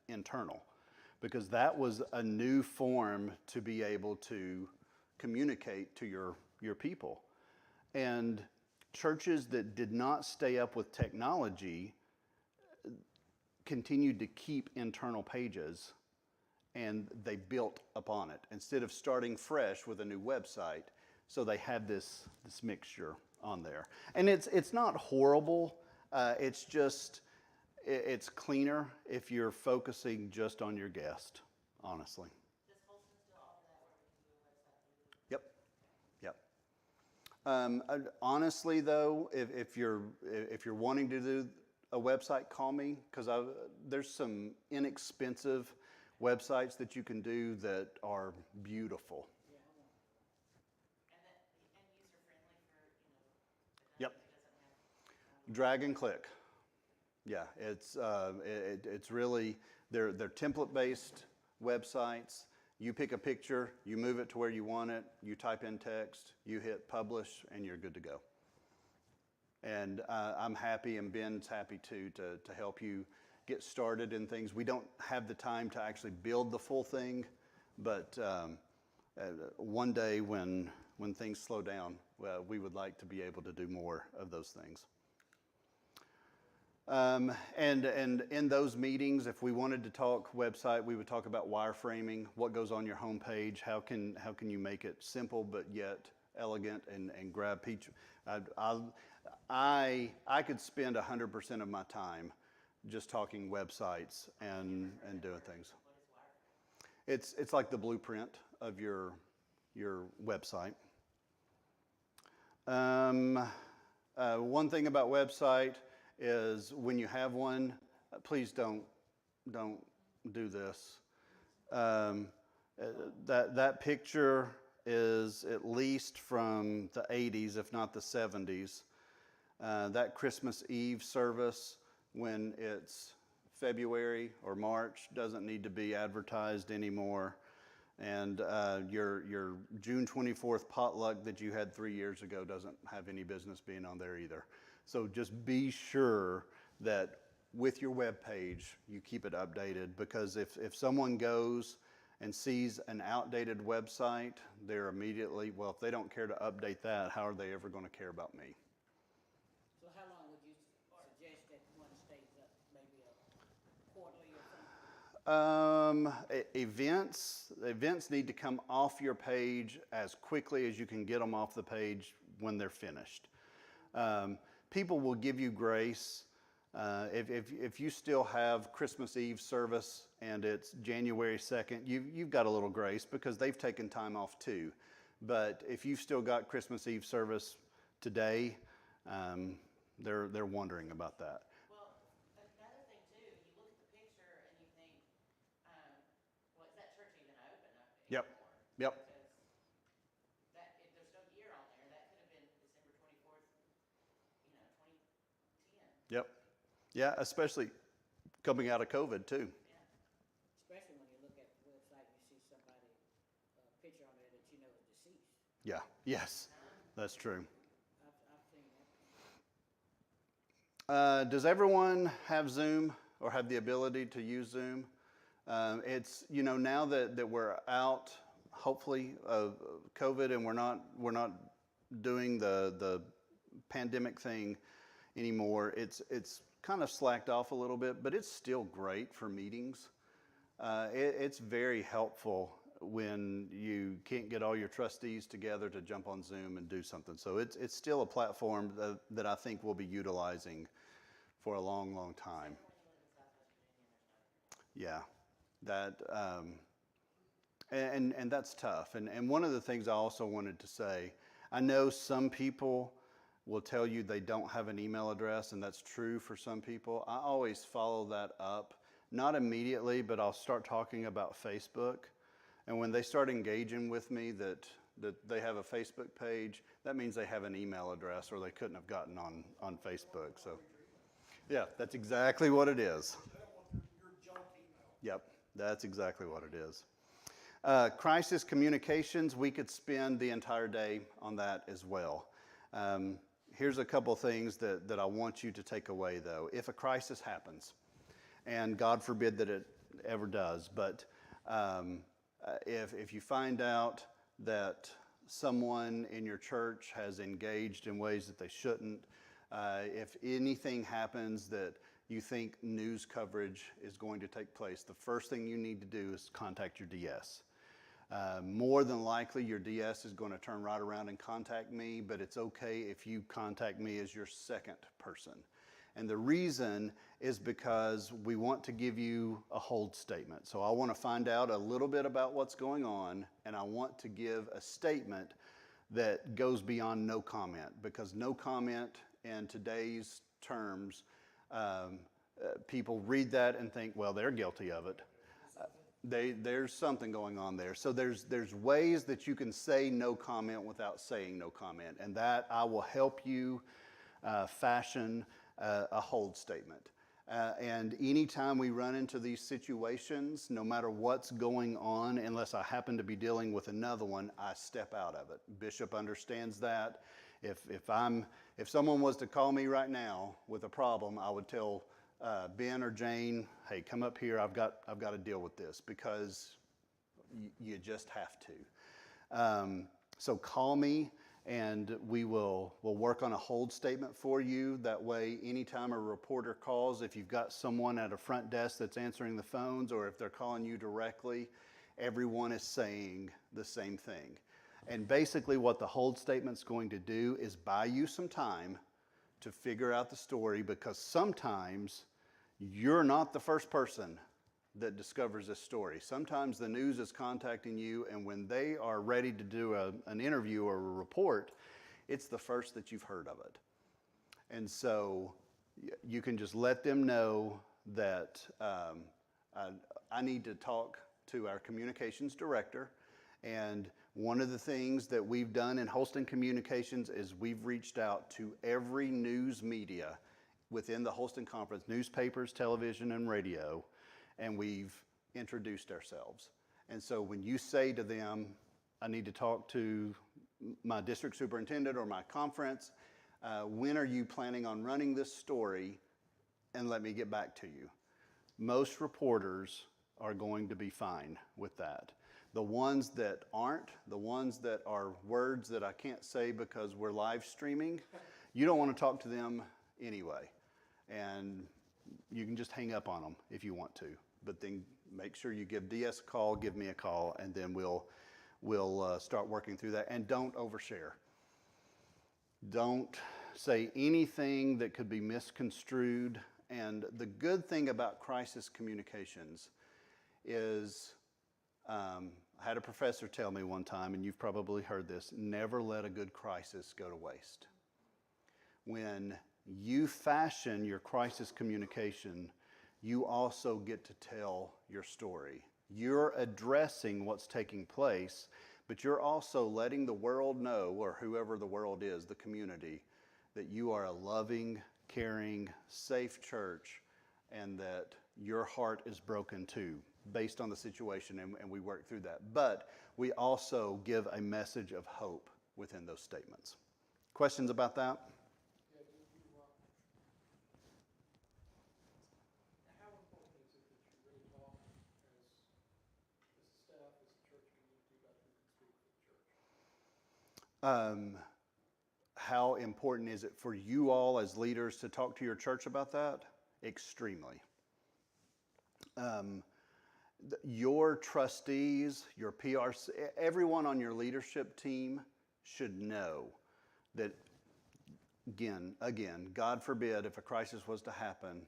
internal, because that was a new form to be able to communicate to your people. And churches that did not stay up with technology continued to keep internal pages, and they built upon it instead of starting fresh with a new website. So they had this mixture on there. And it's not horrible. It's just, it's cleaner if you're focusing just on your guest, honestly. Does Holston still offer that where we can do a website through? Yep. Honestly, though, if you're wanting to do a website, call me, because there's some inexpensive websites that you can do that are beautiful. And user friendly for, Yep. it doesn't have. Drag and click. Yeah, it's really, they're template-based websites. You pick a picture, you move it to where you want it, you type in text, you hit publish, and you're good to go. And I'm happy, and Ben's happy too, to help you get started in things. We don't have the time to actually build the full thing, but one day when things slow down, we would like to be able to do more of those things. And in those meetings, if we wanted to talk website, we would talk about wireframing, what goes on your homepage, how can you make it simple but yet elegant and grab feature. I could spend 100% of my time just talking websites and doing things. It's like the blueprint of your website. One thing about website is when you have one, please don't do this. That picture is at least from the 80s, if not the 70s. That Christmas Eve service, when it's February or March, doesn't need to be advertised anymore. And your June 24th potluck that you had 3 years ago doesn't have any business being on there either. So just be sure that with your web page, you keep it updated, because if someone goes and sees an outdated website, they're immediately, well, if they don't care to update that, how are they ever going to care about me? So how long would you suggest that one stays up, maybe a quarterly or something? Events need to come off your page as quickly as you can get them off the page when they're finished. People will give you grace. If you still have Christmas Eve service and it's January 2nd, you've got a little grace because they've taken time off too. But if you've still got Christmas Eve service today, they're wondering about that. Well, another thing too, you look at the picture and you think, well, is that church even open up Yep. anymore? Yep. Because there's no year on there. That could have been December 24th, 2010. Yep. Yeah, especially coming out of COVID too. Yeah. Especially when you look at the website, you see somebody, picture on there that you know is deceased. Yeah. Yes, that's true. I've seen that. Does everyone have Zoom or have the ability to use Zoom? It's, now that we're out, hopefully, of COVID, and we're not doing the pandemic thing anymore. It's kind of slacked off a little bit, but it's still great for meetings. It's very helpful when you can't get all your trustees together to jump on Zoom and do something. So it's still a platform that I think we'll be utilizing for a long, long time. Yeah, that and that's tough. And one of the things I also wanted to say, I know some people will tell you they don't have an email address, and that's true for some people. I always follow that up, not immediately, but I'll start talking about Facebook. And when they start engaging with me that they have a Facebook page, that means they have an email address or they couldn't have gotten on Facebook. So, yeah, that's exactly what it is. Yep, that's exactly what it is. Crisis communications, we could spend the entire day on that as well. Here's a couple things that I want you to take away, though. If a crisis happens, and God forbid that it ever does, but if you find out that someone in your church has engaged in ways that they shouldn't, if anything happens that you think news coverage is going to take place, the first thing you need to do is contact your DS. More than likely, your DS is going to turn right around and contact me, but it's okay if you contact me as your second person. And the reason is because we want to give you a hold statement. So I want to find out a little bit about what's going on, and I want to give a statement that goes beyond no comment, because no comment in today's terms, people read that and think, well, they're guilty of it. There's something going on there. So there's ways that you can say no comment without saying no comment, and that I will help you fashion a hold statement. And anytime we run into these situations, no matter what's going on, unless I happen to be dealing with another one, I step out of it. Bishop understands that. If someone was to call me right now with a problem, I would tell Ben or Jane, hey, come up here, I've got to deal with this, because you just have to. So call me, and we'll work on a hold statement for you. That way, anytime a reporter calls, if you've got someone at a front desk that's answering the phones, or if they're calling you directly, everyone is saying the same thing. And basically what the hold statement's going to do is buy you some time to figure out the story, because sometimes you're not the first person that discovers this story. Sometimes the news is contacting you, and when they are ready to do an interview or a report, it's the first that you've heard of it. And so you can just let them know that I need to talk to our communications director. And one of the things that we've done in Holston Communications is we've reached out to every news media within the Holston Conference, newspapers, television, and radio, and we've introduced ourselves. And so when you say to them, I need to talk to my district superintendent or my conference, when are you planning on running this story, and let me get back to you. Most reporters are going to be fine with that. The ones that aren't, the ones that are words that I can't say because we're live streaming, you don't want to talk to them anyway. And you can just hang up on them if you want to. But then make sure you give DS a call, give me a call, and then we'll start working through that. And don't overshare. Don't say anything that could be misconstrued. And the good thing about crisis communications is, I had a professor tell me one time, and you've probably heard this, never let a good crisis go to waste. When you fashion your crisis communication, you also get to tell your story. You're addressing what's taking place, but you're also letting the world know, or whoever the world is, the community, that you are a loving, caring, safe church, and that your heart is broken too, based on the situation, and we work through that. But we also give a message of hope within those statements. Questions about that? How important is it that you really talk as a staff, as a church community, about who can speak for the church? How important is it for you all as leaders to talk to your church about that? Extremely. Your trustees, your PRC, everyone on your leadership team should know that, again, God forbid, if a crisis was to happen,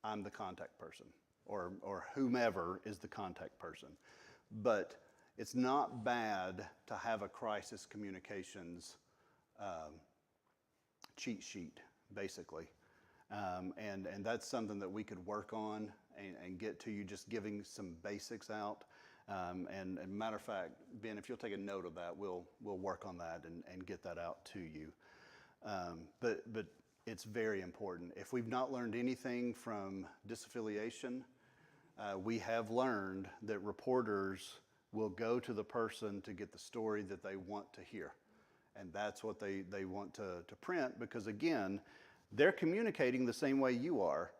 I'm the contact person, or whomever is the contact person. But it's not bad to have a crisis communications cheat sheet, basically. And that's something that we could work on and get to you, just giving some basics out. And matter of fact, Ben, if you'll take a note of that, we'll work on that and get that out to you. But it's very important. If we've not learned anything from disaffiliation, we have learned that reporters will go to the person to get the story that they want to hear. And that's what they want to print, because again, they're communicating the same way you are,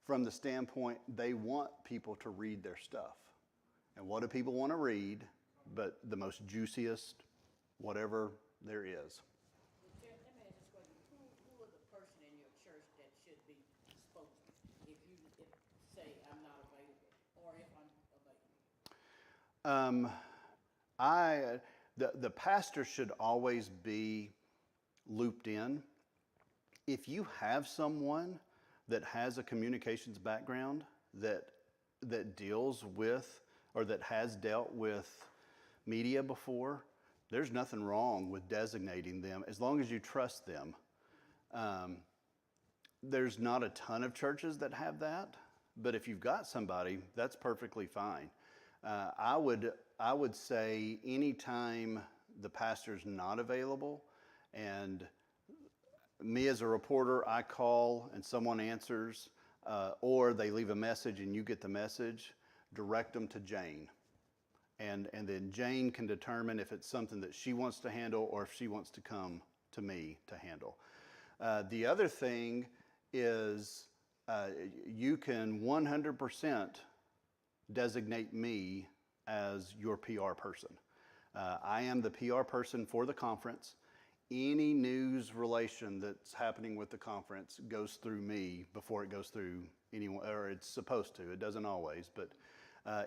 from the standpoint they want people to read their stuff. And what do people want to read but the most juiciest, whatever there is? Jeff, let me ask this question. Who is the person in your church that should be spoken if say I'm not available, or if I'm available? The pastor should always be looped in. If you have someone that has a communications background that deals with or that has dealt with media before, there's nothing wrong with designating them as long as you trust them. There's not a ton of churches that have that, but if you've got somebody, that's perfectly fine. I would say anytime the pastor's not available and me as a reporter, I call and someone answers, or they leave a message and you get the message, direct them to Jane. And then Jane can determine if it's something that she wants to handle or if she wants to come to me to handle. The other thing is you can 100% designate me as your PR person. I am the PR person for the conference. Any news relation that's happening with the conference goes through me before it goes through anyone, or it's supposed to. It doesn't always, but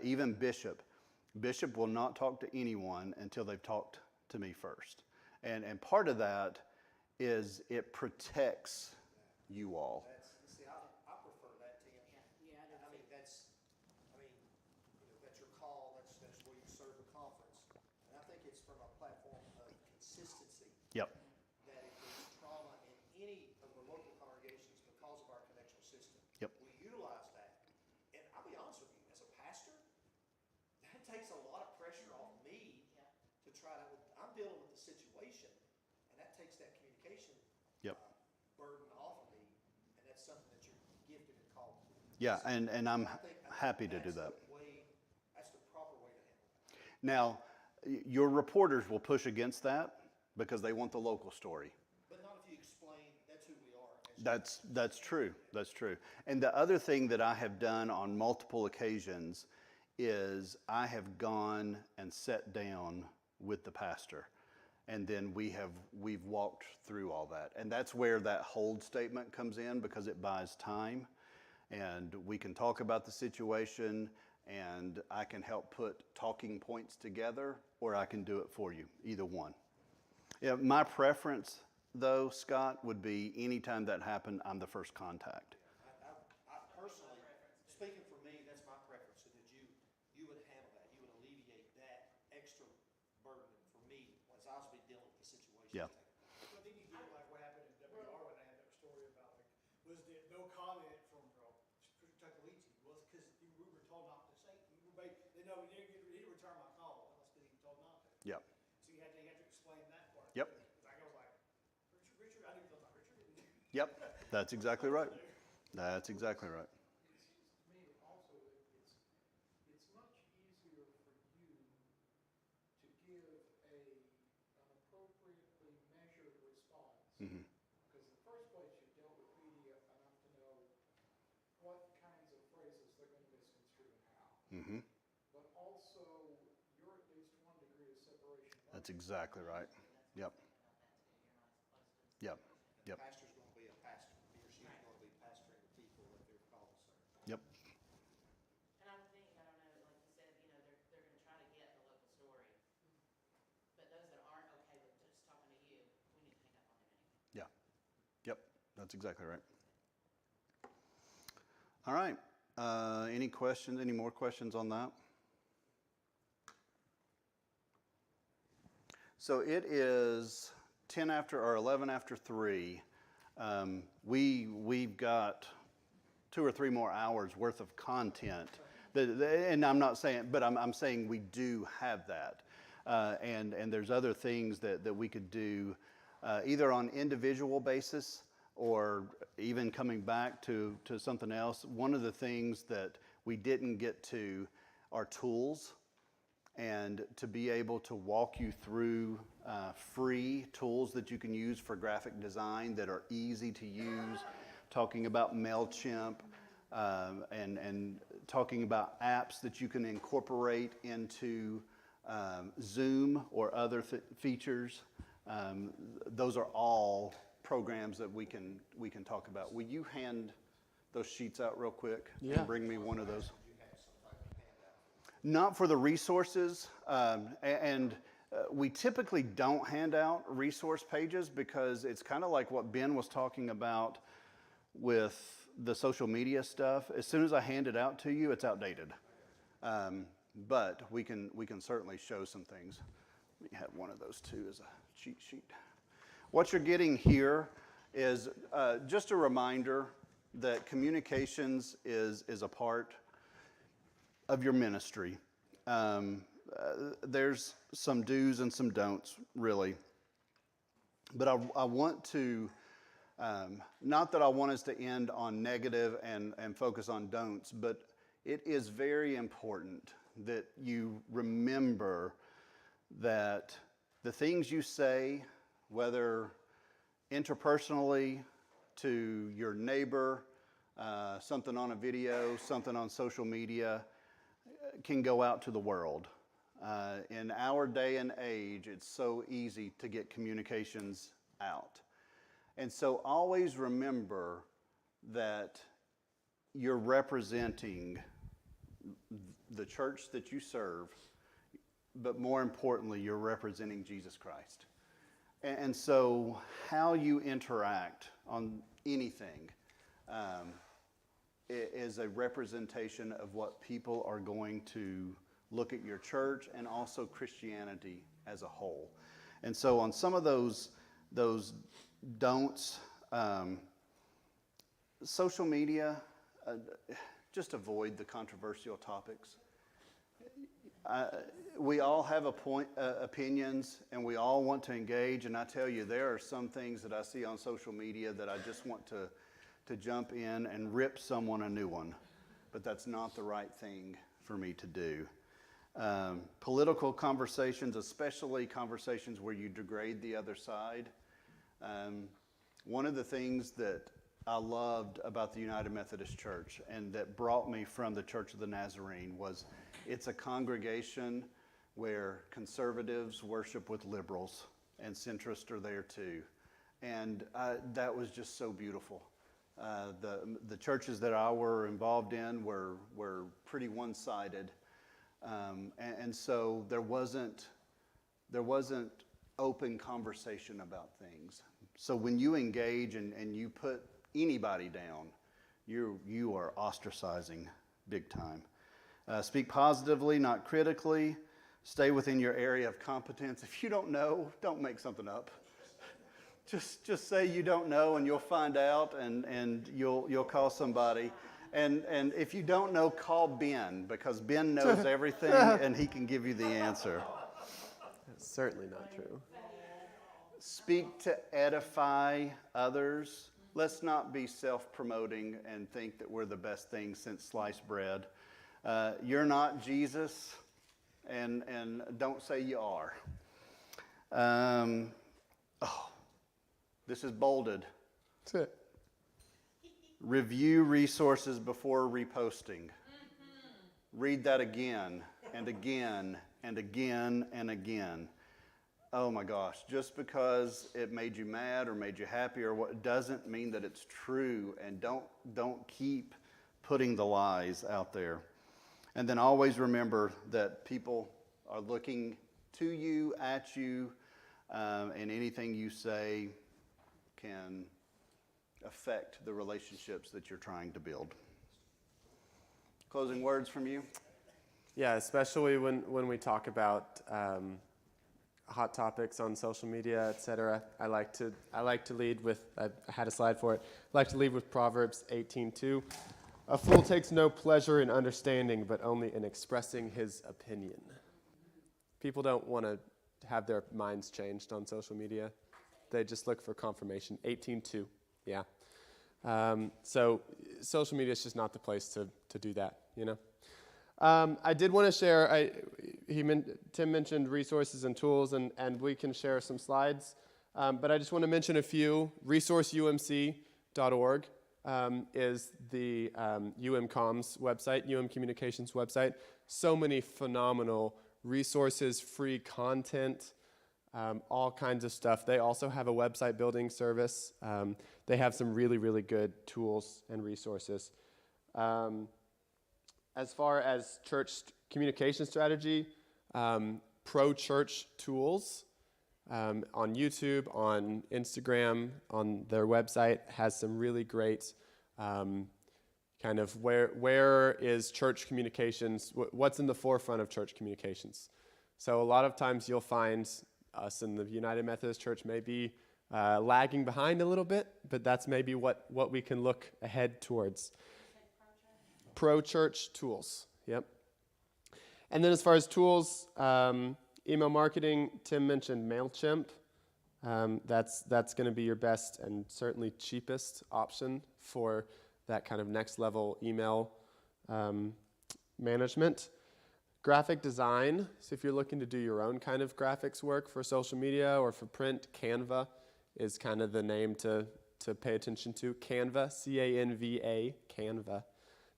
even Bishop will not talk to anyone until they've talked to me first. And part of that is it protects you all. See, I prefer that, Tim. Yeah, I do I mean, too. that's your call, that's where you serve the conference. And I think it's from a platform of consistency. Yep. That if there's trauma in any of the local congregations because of our connectional system, Yep. we utilize that. And I'll be honest with you, as a pastor, that takes a lot of pressure off me to try to, I'm dealing with the situation, and that takes that communication Yep. burden off of me, and that's something that you're gifted and called to do. Yeah, and I'm I think happy to do that. That's the proper way to handle that. Now, your reporters will push against that because they want the local story. But not if you explain that's who we are. That's true. That's true. And the other thing that I have done on multiple occasions is I have gone and sat down with the pastor, and then we've walked through all that. And that's where that hold statement comes in, because it buys time, and we can talk about the situation, and I can help put talking points together, or I can do it for you, either one. Yeah, my preference, though, Scott, would be anytime that happened, I'm the first contact. I personally, speaking for me, that's my preference, so that you would handle that. You would alleviate that extra burden for me once I was dealing with the situation. Yeah. So then you get like what happened in WR when they had that story about was there no comment from Tuckaliti? Was because we were told not to say. They know he didn't return my call unless he told not to. Yep. So you had to explain that part. Yep. Like I was like, Richard, I didn't feel like Richard. Yep. That's exactly right. That's exactly right. It seems to me also it's much easier for you to give an appropriately measured response. Mm-hmm. Because in the first place, you dealt with media enough to know what kinds of phrases they're going to misconstrue and how. Mm-hmm. But also, you're at least one degree of separation. That's exactly right. Yep. Yep. Yep. The pastor's going to be a pastor. He or she's going to be pastoring the people that they're called to serve. Yep. And I would think, I don't know, like you said, they're gonna try to get the local story. But those that aren't okay with just talking to you, we need to hang up on them anyway. Yeah. Yep. That's exactly right. All right. Any questions? Any more questions on that? So it is 10 after or 11 after 3. We've got 2 or 3 more hours worth of content And I'm not saying, but I'm saying we do have that. And there's other things that we could do either on individual basis or even coming back to something else. One of the things that we didn't get to are tools, and to be able to walk you through free tools that you can use for graphic design that are easy to use, talking about MailChimp, and talking about apps that you can incorporate into Zoom or other features. Those are all programs that we can talk about. Will you hand those sheets out real quick? Yeah. And bring me one of those. Not for the resources, and we typically don't hand out resource pages because it's kind of like what Ben was talking about with the social media stuff. As soon as I hand it out to you, it's outdated. But we can certainly show some things. Let me have one of those too as a cheat sheet. What you're getting here is just a reminder that communications is a part of your ministry. There's some do's and some don'ts, really. But I want to, not that I want us to end on negative and focus on don'ts, but it is very important that you remember that the things you say, whether interpersonally to your neighbor, something on a video, something on social media, can go out to the world. In our day and age, it's so easy to get communications out. And so always remember that you're representing the church that you serve, but more importantly, you're representing Jesus Christ. And so how you interact on anything is a representation of what people are going to look at your church and also Christianity as a whole. And so on some of those don'ts, social media, just avoid the controversial topics. We all have opinions, and we all want to engage. And I tell you, there are some things that I see on social media that I just want to jump in and rip someone a new one. But that's not the right thing for me to do. Political conversations, especially conversations where you degrade the other side. One of the things that I loved about the United Methodist Church and that brought me from the Church of the Nazarene was it's a congregation where conservatives worship with liberals and centrists are there too. And that was just so beautiful. The churches that I were involved in were pretty one-sided. And so there wasn't open conversation about things. So when you engage and you put anybody down, you are ostracizing big time. Speak positively, not critically. Stay within your area of competence. If you don't know, don't make something up. Just say you don't know, and you'll find out, and you'll call somebody. And if you don't know, call Ben, because Ben knows everything, and he can give you the answer. That's certainly not true. Speak to edify others. Let's not be self-promoting and think that we're the best thing since sliced bread. You're not Jesus, and don't say you are. This is bolded. That's it. Review resources before reposting. Read that again and again and again and again. Oh my gosh, just because it made you mad or made you happy or what doesn't mean that it's true, and don't keep putting the lies out there. And then always remember that people are looking to you, at you, and anything you say can affect the relationships that you're trying to build. Closing words from you? Yeah, especially when we talk about hot topics on social media, etc. I like to lead with, I had a slide for it. I like to lead with Proverbs 18:2. A fool takes no pleasure in understanding, but only in expressing his opinion. People don't want to have their minds changed on social media. They just look for confirmation. 18:2, yeah. So social media is just not the place to do that, you know. I did want to share, Tim mentioned resources and tools, and we can share some slides. But I just want to mention a few. ResourceUMC.org is the UMCom's website, UM Communications website. So many phenomenal resources, free content, all kinds of stuff. They also have a website building service. They have some really, really good tools and resources. As far as church communication strategy, pro-church tools on YouTube, on Instagram, on their website has some really great kind of where is church communications, what's in the forefront of church communications. So a lot of times you'll find us in the United Methodist Church maybe lagging behind a little bit, but that's maybe what we can look ahead towards. Pro-church tools, yep. And then as far as tools, email marketing, Tim mentioned MailChimp. That's going to be your best and certainly cheapest option for that kind of next level email management. Graphic design, so if you're looking to do your own kind of graphics work for social media or for print, Canva is kind of the name to pay attention to. Canva, C-A-N-V-A, Canva.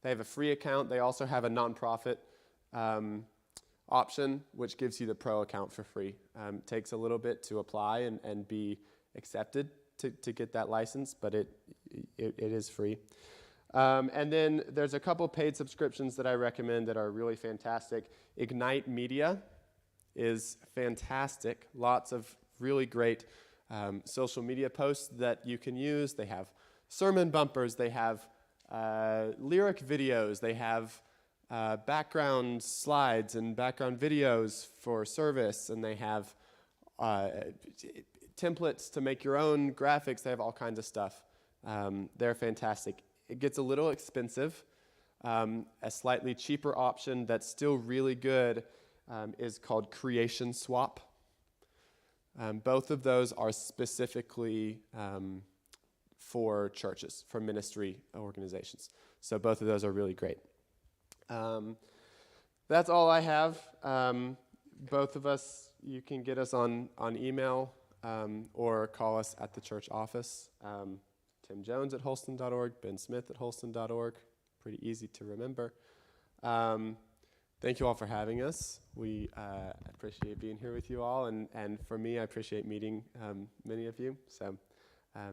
They have a free account. They also have a nonprofit option, which gives you the pro account for free. Takes a little bit to apply and be accepted to get that license, but it is free. And then there's a couple paid subscriptions that I recommend that are really fantastic. Ignite Media is fantastic. Lots of really great social media posts that you can use. They have sermon bumpers. They have lyric videos. They have background slides and background videos for service. And they have templates to make your own graphics. They have all kinds of stuff. They're fantastic. It gets a little expensive. A slightly cheaper option that's still really good is called Creation Swap. Both of those are specifically for churches, for ministry organizations. So both of those are really great. That's all I have. Both of us, you can get us on email or call us at the church office. Tim Jones at holston.org, Ben Smith at holston.org. Pretty easy to remember. Thank you all for having us. We appreciate being here with you all, and for me, I appreciate meeting many of you. So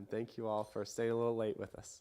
thank you all for staying a little late with us.